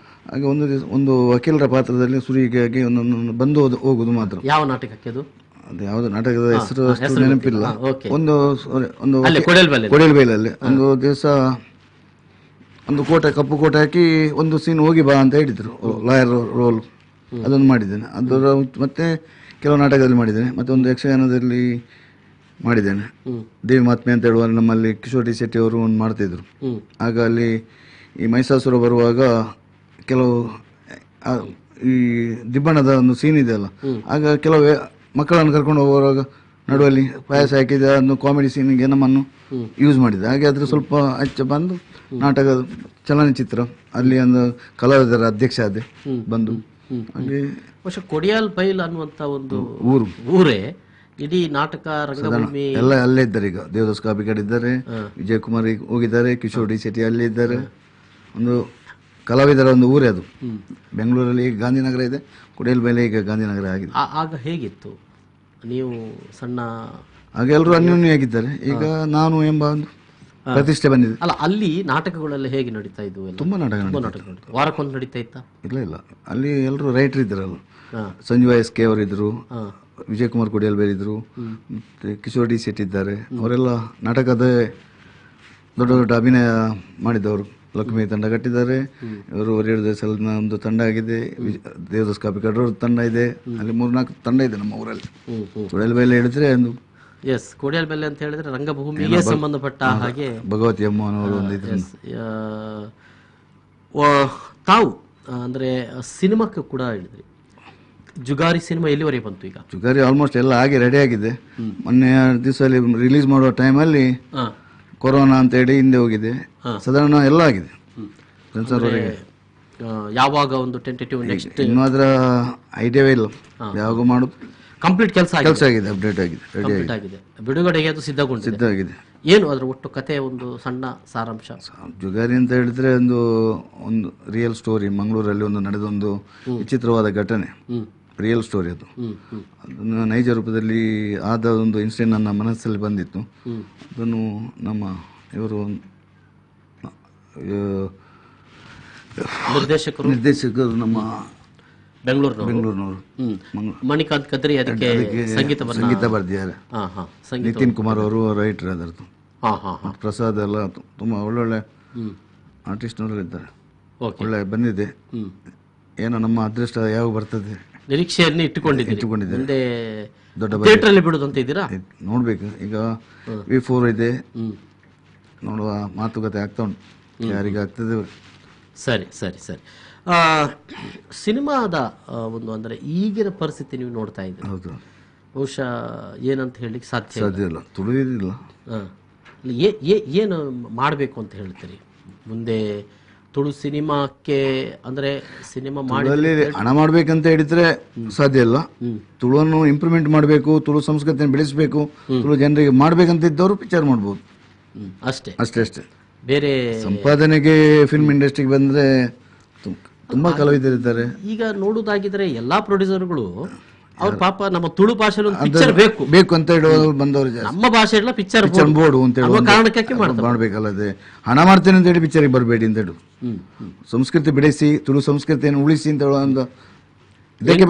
ಹಾಗೆ ಒಂದು ದಿವಸ ಒಂದು ವಕೀಲರ ಪಾತ್ರದಲ್ಲಿ ಸುರಿಗೆಯಾಗಿ ಒಂದೊಂದು ಬಂದು ಹೋಗುದು ಮಾತ್ರ. ಯಾವ ನಾಟಕಕ್ಕೆ ಅದು? ಅದು ಯಾವ್ದು ನಾಟಕದ ಹೆಸರು ಅಷ್ಟು ನೆನಪಿಲ್ಲ. ಒಂದು ಕೊಡಿಯಲ್ ಬೈಲಲ್ಲಿ ಒಂದು ದಿವಸ ಒಂದು ಕಪ್ಪು ಕೋಟೆ ಹಾಕಿ ಒಂದು ಸೀನ್ ಹೋಗಿ ಬಾ ಅಂತ ಹೇಳಿದ್ರು, ಲಾಯರ್ ರೋಲ್. ಅದನ್ನು ಮಾಡಿದ್ದೇನೆ. ಅದರ ಮತ್ತೆ ಕೆಲವು ನಾಟಕದಲ್ಲಿ ಮಾಡಿದ್ದೇನೆ. ಮತ್ತೆ ಒಂದು ಯಕ್ಷಗಾನದಲ್ಲಿ ಮಾಡಿದ್ದೇನೆ, ದೇವಿ ಮಾತ್ಮೆ ಅಂತ ಹೇಳುವ ನಮ್ಮಲ್ಲಿ ಕಿಶೋರ್ ಡಿ ಶೆಟ್ಟಿ ಅವರು ಒಂದು ಮಾಡ್ತಿದ್ರು. ಆಗ ಅಲ್ಲಿ ಈ ಮೈಸಾಸುರ ಬರುವಾಗ ಕೆಲವು ಈ ದಿಬ್ಬಣದ ಒಂದು ಸೀನ್ ಇದೆಯಲ್ಲ, ಆಗ ಕೆಲವು ಮಕ್ಕಳನ್ನು ಕರ್ಕೊಂಡು ಹೋಗುವಾಗ ನಡುವಲ್ಲಿ ಪಾಯಸ ಹಾಕಿದ ಒಂದು ಕಾಮಿಡಿ ಸೀನಿಗೆ ನಮ್ಮನ್ನು ಯೂಸ್ ಮಾಡಿದೆ. ಹಾಗೆ ಅದ್ರ ಸ್ವಲ್ಪ ಹಚ್ಚ ಬಂದು ನಾಟಕದ ಚಲನಚಿತ್ರ ಅಲ್ಲಿ ಒಂದು ಕಲಾವಿದರ ಅಧ್ಯಕ್ಷ ಆದೆ ಬಂದು. ಹಾಗೆ ಕೊಡಿಯಾಲ್ ಬೈಲ್ ಅನ್ನುವಂತ ಒಂದು ಊರೇ ಇಡೀ ನಾಟಕ ರಂಗಭೂಮಿ ಎಲ್ಲ ಅಲ್ಲೇ ಇದ್ದಾರೆ. ಈಗ ದೇವದಾಸ್ ಕಾಪಿಕಾಡ್ ಇದ್ದಾರೆ, ವಿಜಯಕುಮಾರ್ ಹೋಗಿದ್ದಾರೆ, ಕಿಶೋರ್ ಡಿ ಶೆಟ್ಟಿ ಅಲ್ಲೇ ಇದ್ದಾರೆ. ಒಂದು ಕಲಾವಿದರ ಒಂದು ಊರೇ ಅದು. ಬೆಂಗಳೂರಲ್ಲಿ ಗಾಂಧಿನಗರ ಇದೆ, ಕೊಡಿಯಲ್ ಬೈಲ್ ಈಗ ಗಾಂಧಿನಗರ ಆಗಿದೆ. ಆಗ ಹೇಗಿತ್ತು? ನೀವು ಸಣ್ಣ ಆಗ ಎಲ್ಲರೂ ಅನ್ಯೋನ್ಯವಾಗಿದ್ದಾರೆ. ಈಗ ನಾನು ಎಂಬ ಒಂದು ಪ್ರತಿಷ್ಠೆ ಬಂದಿದೆ. ಅಲ್ಲ, ಅಲ್ಲಿ ನಾಟಕಗಳೆಲ್ಲ ಹೇಗೆ ನಡೀತಾ ಇದ್ವು? ತುಂಬಾ ನಾಟಕ ವಾರಕ್ಕೊಂದು ನಡೀತಾ ಇತ್ತ? ಇಲ್ಲ, ಅಲ್ಲಿ ಎಲ್ಲರೂ ರೈಟರ್ ಇದ್ದಾರಲ್ಲ. ಸಂಜೀವ SK ಅವರಿದ್ರು, ವಿಜಯಕುಮಾರ್ ಕೊಡಿಯಲ್ ಬೈಲ್ ಇದ್ರು, ಮತ್ತೆ ಕಿಶೋರ್ ಡಿ ಶೆಟ್ಟಿ ಇದ್ದಾರೆ. ಅವರೆಲ್ಲ ನಾಟಕದ ದೊಡ್ಡ ದೊಡ್ಡ ಅಭಿನಯ ಮಾಡಿದವರು. ಲಕ್ಷ್ಮಿ ತಂಡ ಕಟ್ಟಿದ್ದಾರೆ. ಇವರು ಒರಿಯರ್ ದೇಶದ ಒಂದು ತಂಡ ಆಗಿದೆ. ದೇವದಾಸ್ ಕಾಪಿ ಕಡ್ರೋರ್ ತಂಡ ಇದೆ. ಅಲ್ಲಿ 3-4 ತಂಡ ಇದೆ ನಮ್ಮ ಊರಲ್ಲಿ. ಕೊಡಲ್ಬೆಲೆ ಹೇಳಿದ್ರೆ ಒಂದು ಎಸ್, ಕೋಡಿಯಲ್ಬೆಲೆ ಅಂತ ಹೇಳಿದ್ರೆ ರಂಗಭೂಮಿಗೆ ಸಂಬಂಧಪಟ್ಟ ಹಾಗೆ ಭಗವತಿ ಅಮ್ಮನವರು ಒಂದು ಇದ್ರು. ತಾವು ಅಂದ್ರೆ ಸಿನಿಮಾಕ್ಕೆ ಕೂಡ ಹೇಳಿದ್ರಿ. ಜುಗಾರಿ ಸಿನಿಮಾ ಎಲ್ಲಿವರೆಗೆ ಬಂತು? ಈಗ ಜುಗಾರಿ ಆಲ್ಮೋಸ್ಟ್ ಎಲ್ಲ ಆಗಿ ರೆಡಿ ಆಗಿದೆ. ಮೊನ್ನೆ ದಿವಸದಲ್ಲಿ ರಿಲೀಸ್ ಮಾಡುವ ಟೈಮಲ್ಲಿ ಕೊರೋನಾ ಅಂತ ಹೇಳಿ ಹಿಂದೆ ಹೋಗಿದೆ. ಸಾಧಾರಣ ಎಲ್ಲ ಆಗಿದೆ. ಯಾವಾಗ ಒಂದು ಟೆಂಟೇಟಿವ್ ನೆಕ್ಸ್ಟ್ ಇನ್ನು ಅದರ ಐಡಿಯಾವೇ ಇಲ್ಲ. ಯಾವಾಗ ಮಾಡೋದು ಕಂಪ್ಲೀಟ್ ಕೆಲಸ ಆಗಿದೆ, ಅಪ್ಡೇಟ್ ಆಗಿದೆ, ರೆಡಿ ಆಗಿದೆ. ಬಿಡುಗಡೆಗೆ ಅದು ಸಿದ್ಧವಾಗಿದೆ. ಏನು ಅದರ ಒಟ್ಟು ಕತೆ, ಒಂದು ಸಣ್ಣ ಸಾರಾಂಶ? ಜುಗಾರಿ ಅಂತ ಹೇಳಿದ್ರೆ ಒಂದು ರಿಯಲ್ ಸ್ಟೋರಿ. ಮಂಗಳೂರಲ್ಲಿ ಒಂದು ನಡೆದ ಒಂದು ವಿಚಿತ್ರವಾದ ಘಟನೆ, ರಿಯಲ್ ಸ್ಟೋರಿ ಅದು. ಅದನ್ನು ನೈಜ ರೂಪದಲ್ಲಿ ಆದ ಒಂದು ಇನ್ಸಿಡೆಂಟ್ ನನ್ನ ಮನಸ್ಸಲ್ಲಿ ಬಂದಿತ್ತು. ಅದನ್ನು ನಮ್ಮ ಇವರು ನಿರ್ದೇಶಕರು ನಮ್ಮ ಬೆಂಗಳೂರಿನವರು ಮಣಿಕಾಂತ್ ಕದ್ರಿ ಅದಕ್ಕೆ ಸಂಗೀತ ಬರೆದಿದ್ದಾರೆ. ನಿತಿನ್ ಕುಮಾರ್ ಅವರು ರೈಟರ್ ಅದರದ್ದು. ಪ್ರಸಾದ್ ಎಲ್ಲ ತುಂಬ ಒಳ್ಳೊಳ್ಳೆ ಆರ್ಟಿಸ್ಟ್ನವರು ಇದ್ದಾರೆ. ಒಳ್ಳೆ ಬಂದಿದೆ. ಏನೋ ನಮ್ಮ ಅದೃಷ್ಟ ಯಾವ ಬರ್ತದೆ ನಿರೀಕ್ಷೆಯನ್ನು ಇಟ್ಟುಕೊಂಡಿದ್ದಾರೆ. ದೊಡ್ಡ ಥಿಯೇಟರ್ ಬಿಡೋದು ಅಂತ ಇದ್ದೀರಾ? ನೋಡ್ಬೇಕು. ಈಗ V4 ಇದೆ, ನೋಡುವ ಮಾತುಕತೆ ಆಗ್ತಾ ಉಂಟು, ಯಾರಿಗೆ ಆಗ್ತದೆ. ಸರಿ ಸರಿ ಸರಿ. ಸಿನಿಮಾದ ಒಂದು ಅಂದರೆ ಈಗಿನ ಪರಿಸ್ಥಿತಿ ನೀವು ನೋಡ್ತಾ ಇದ್ದೀರಿ. ಹೌದು. ಬಹುಶಃ ಏನಂತ ಹೇಳಲಿಕ್ಕೆ ಸಾಧ್ಯ ಇಲ್ಲ, ತುಳಿಯೋದಿಲ್ಲ. ಏನು ಮಾಡಬೇಕು ಅಂತ ಹೇಳ್ತೀರಿ ಮುಂದೆ? ತುಳು ಸಿನಿಮಾಕ್ಕೆ ಅಂದರೆ ಸಿನಿಮಾ ಮಾಡಿ ಹಣ ಮಾಡ್ಬೇಕಂತ ಹೇಳಿದ್ರೆ ಸಾಧ್ಯ ಇಲ್ಲ. ತುಳುವನ್ನು ಇಂಪ್ರೂವ್ಮೆಂಟ್ ಮಾಡಬೇಕು, ತುಳು ಸಂಸ್ಕೃತಿಯನ್ನು ಬೆಳೆಸಬೇಕು, ತುಳು ಜನರಿಗೆ ಮಾಡ್ಬೇಕಂತ ಇದ್ದವರು ಪಿಕ್ಚರ್ ಮಾಡ್ಬೋದು. ಅಷ್ಟೇ ಅಷ್ಟೇ ಅಷ್ಟೇ. ಬೇರೆ ಸಂಪಾದನೆಗೆ ಫಿಲ್ಮ್ ಇಂಡಸ್ಟ್ರಿಗೆ ಬಂದ್ರೆ ತುಂಬಾ ಕಲಾವಿದರಿದ್ದಾರೆ. ಈಗ ನೋಡುವುದಾಗಿದ್ರೆ ಎಲ್ಲಾ ಪ್ರೊಡ್ಯೂಸರ್ಗಳು ಅವ್ರ ಪಾಪ ನಮ್ಮ ತುಳು ಭಾಷೆಯಲ್ಲಿ ಒಂದು ಪಿಕ್ಚರ್ ಬೇಕು ಅಂತ ಹೇಳುವ ಬಂದವರು, ನಮ್ಮ ಭಾಷೆ ಪಿಕ್ಚರ್ ಬೋರ್ಡು ಅಂತ ಹೇಳುವ ಕಾರಣಕ್ಕೆ ಮಾಡ್ಬೇಕಲ್ಲದೆ ಹಣ ಮಾಡ್ತೇನೆ ಅಂತ ಹೇಳಿ ಪಿಕ್ಚರ್ಗೆ ಬರಬೇಡಿ ಅಂತ ಹೇಳು. ಸಂಸ್ಕೃತಿ ಬೆಳೆಸಿ, ತುಳು ಸಂಸ್ಕೃತಿಯನ್ನು ಉಳಿಸಿ ಅಂತ ಹೇಳುವ ಒಂದು ಇದಕ್ಕೆ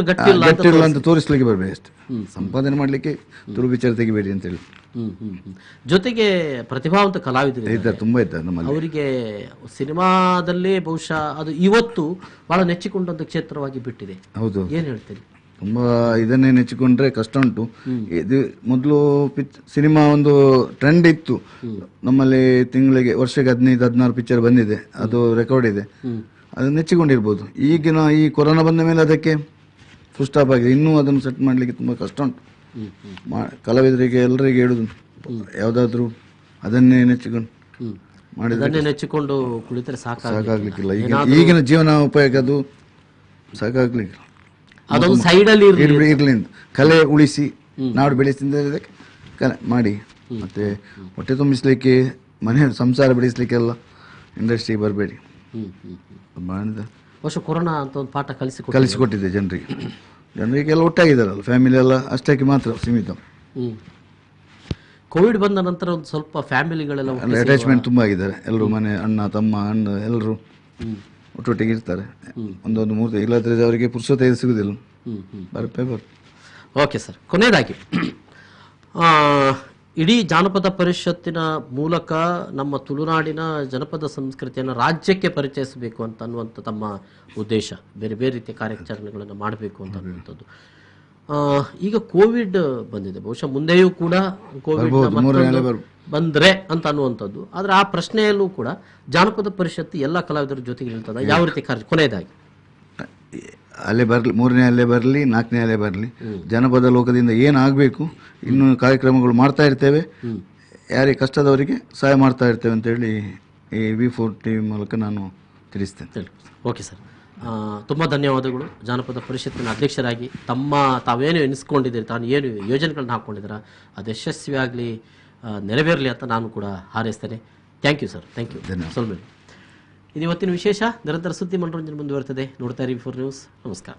ಗಟ್ಟಿಲ್ಲ ಅಂತ ತೋರಿಸ್ಲಿಕ್ಕೆ ಬರಬೇಡಿ ಅಷ್ಟೇ. ಸಂಪಾದನೆ ಮಾಡ್ಲಿಕ್ಕೆ ತುಳು ಪಿಕ್ಚರ್ ತೆಗಿಬೇಡಿ ಅಂತ ಹೇಳಿ. ಜೊತೆಗೆ ಪ್ರತಿಭಾವಂತ ಕಲಾವಿದರು ತುಂಬಾ ಇದ್ದಾರೆ ನಮ್ಮಲ್ಲಿ. ಅವರಿಗೆ ಸಿನಿಮಾದಲ್ಲೇ ಬಹುಶಃ ಅದು ಇವತ್ತು ಬಹಳ ನೆಚ್ಚಿಕೊಂಡಂತ ಕ್ಷೇತ್ರವಾಗಿ ಬಿಟ್ಟಿದೆ. ಹೌದು, ಏನ್ ಹೇಳ್ತೀರಿ? ತುಂಬಾ ಇದನ್ನೇ ನೆಚ್ಚಿಕೊಂಡ್ರೆ ಕಷ್ಟ ಉಂಟು. ಇದು ಮೊದಲು ಸಿನಿಮಾ ಒಂದು ಟ್ರೆಂಡ್ ಇತ್ತು ನಮ್ಮಲ್ಲಿ. ತಿಂಗಳಿಗೆ ವರ್ಷಕ್ಕೆ 15-16 ಪಿಕ್ಚರ್ ಬಂದಿದೆ, ಅದು ರೆಕಾರ್ಡ್ ಇದೆ, ಅದನ್ನು ನೆಚ್ಚಿಕೊಂಡಿರ್ಬೋದು. ಈಗಿನ ಈ ಕೊರೋನಾ ಬಂದ ಮೇಲೆ ಅದಕ್ಕೆ ಫುಲ್ ಸ್ಟಾಪ್ ಆಗಿದೆ. ಇನ್ನೂ ಅದನ್ನು ಸೆಟ್ ಮಾಡಲಿಕ್ಕೆ ತುಂಬ ಕಷ್ಟ ಉಂಟು. ಕಲಾವಿದರಿಗೆ ಎಲ್ಲರಿಗೆ ಹೇಳುದು ಯಾವುದಾದ್ರೂ ಅದನ್ನೇ ನೆಚ್ಚಿಕೊಂಡು ಕುಳಿತರೆ ಸಾಕಾಗ್ಲಿಕ್ಕಿಲ್ಲ. ಈಗಿನ ಜೀವನ ಉಪಯೋಗ ಅದು ಸಾಕಾಗ್ಲಿಕ್ಕಿಲ್ಲ. ಅದೊಂದು ಸೈಡಲ್ಲಿ ಇರ್ಲಿ. ಕಲೆ ಉಳಿಸಿ ನಾಡು ಬೆಳೆಸಿದ್ದಕ್ಕೆ ಮಾಡಿ, ಮತ್ತೆ ಹೊಟ್ಟೆ ತುಂಬಿಸ್ಲಿಕ್ಕೆ, ಮನೆ ಸಂಸಾರ ಬೆಳೆಸಲಿಕ್ಕೆಲ್ಲ ಇಂಡಸ್ಟ್ರಿಗೆ ಬರಬೇಡಿ. ಕೊರೋನಾ ಅಂತ ಒಂದು ಪಾಠ ಕಲಿಸಿಕೊಟ್ಟಿದೆ ಜನರಿಗೆಲ್ಲ ಒಟ್ಟಾಗಿದ್ದಾರಲ್ಲ, ಫ್ಯಾಮಿಲಿ ಎಲ್ಲ ಅಷ್ಟಕ್ಕೆ ಮಾತ್ರ ಸೀಮಿತ. ಕೋವಿಡ್ ಬಂದ ನಂತರ ಒಂದು ಸ್ವಲ್ಪ ಫ್ಯಾಮಿಲಿಗಳೆಲ್ಲ ಅಟ್ಯಾಚ್ಮೆಂಟ್ ತುಂಬ ಆಗಿದ್ದಾರೆ. ಎಲ್ಲರೂ ಮನೆ ಅಣ್ಣ ತಮ್ಮ ಎಲ್ಲರೂ ಒಟ್ಟೊಟ್ಟಿಗೆ ಇರ್ತಾರೆ. ಒಂದೊಂದು 3 ಇಲ್ಲದ್ರೆ ಅವರಿಗೆ ಪುರುಷತೆ ಸಿಗುದಿಲ್ಲ. ಓಕೆ ಸರ್, ಕೊನೆಯದಾಗಿ ಇಡೀ ಜಾನಪದ ಪರಿಷತ್ತಿನ ಮೂಲಕ ನಮ್ಮ ತುಳುನಾಡಿನ ಜನಪದ ಸಂಸ್ಕೃತಿಯನ್ನು ರಾಜ್ಯಕ್ಕೆ ಪರಿಚಯಿಸಬೇಕು ಅಂತ ಅನ್ನುವಂಥ ತಮ್ಮ ಉದ್ದೇಶ, ಬೇರೆ ಬೇರೆ ರೀತಿಯ ಕಾರ್ಯಾಚರಣೆಗಳನ್ನು ಮಾಡಬೇಕು ಅಂತ ಅನ್ನುವಂಥದ್ದು. ಈಗ ಕೋವಿಡ್ ಬಂದಿದೆ, ಬಹುಶಃ ಮುಂದೆಯೂ ಕೂಡ ಕೋವಿಡ್ ಬಂದ್ರೆ ಅಂತ ಅನ್ನುವಂಥದ್ದು. ಆದರೆ ಆ ಪ್ರಶ್ನೆಯಲ್ಲೂ ಕೂಡ ಜಾನಪದ ಪರಿಷತ್ತು ಎಲ್ಲ ಕಲಾವಿದರ ಜೊತೆಗೆ ನಿಲ್ತದೆ. ಯಾವ ರೀತಿ ಕೊನೆಯದಾಗಿ ಅಲ್ಲೇ ಬರಲಿ, 3ನೇ ಅಲ್ಲೇ ಬರಲಿ, 4ನೇ ಅಲ್ಲೇ ಬರಲಿ, ಜನಪದ ಲೋಕದಿಂದ ಏನಾಗಬೇಕು ಇನ್ನು ಕಾರ್ಯಕ್ರಮಗಳು ಮಾಡ್ತಾ ಇರ್ತೇವೆ. ಯಾರಿಗೆ ಕಷ್ಟದವರಿಗೆ ಸಹಾಯ ಮಾಡ್ತಾ ಇರ್ತೇವೆ ಅಂತೇಳಿ ಈ V4 TV ಮೂಲಕ ನಾನು ತಿಳಿಸ್ತೇನೆ. ಓಕೆ ಸರ್, ತುಂಬ ಧನ್ಯವಾದಗಳು. ಜಾನಪದ ಪರಿಷತ್ತಿನ ಅಧ್ಯಕ್ಷರಾಗಿ ತಾವೇನು ಎನಿಸ್ಕೊಂಡಿದ್ದೀರಿ, ತಾನು ಏನು ಯೋಜನೆಗಳನ್ನ ಹಾಕ್ಕೊಂಡಿದ್ದೀರಾ ಅದು ಯಶಸ್ವಿಯಾಗಲಿ, ನೆರವೇರಲಿ ಅಂತ ನಾನು ಕೂಡ ಹಾರೈಸ್ತೇನೆ. Thank you sir, thank you. ಸೊಲ್ಮೇಲೆ ಇದು ಇವತ್ತಿನ ವಿಶೇಷ. ನಿರಂತರ ಸುದ್ದಿ ಮನೋರಂಜನೆ ಮುಂದುವರ್ತದೆ. ನೋಡ್ತಾ ಇರಿ V4 ನ್ಯೂಸ್. ನಮಸ್ಕಾರ.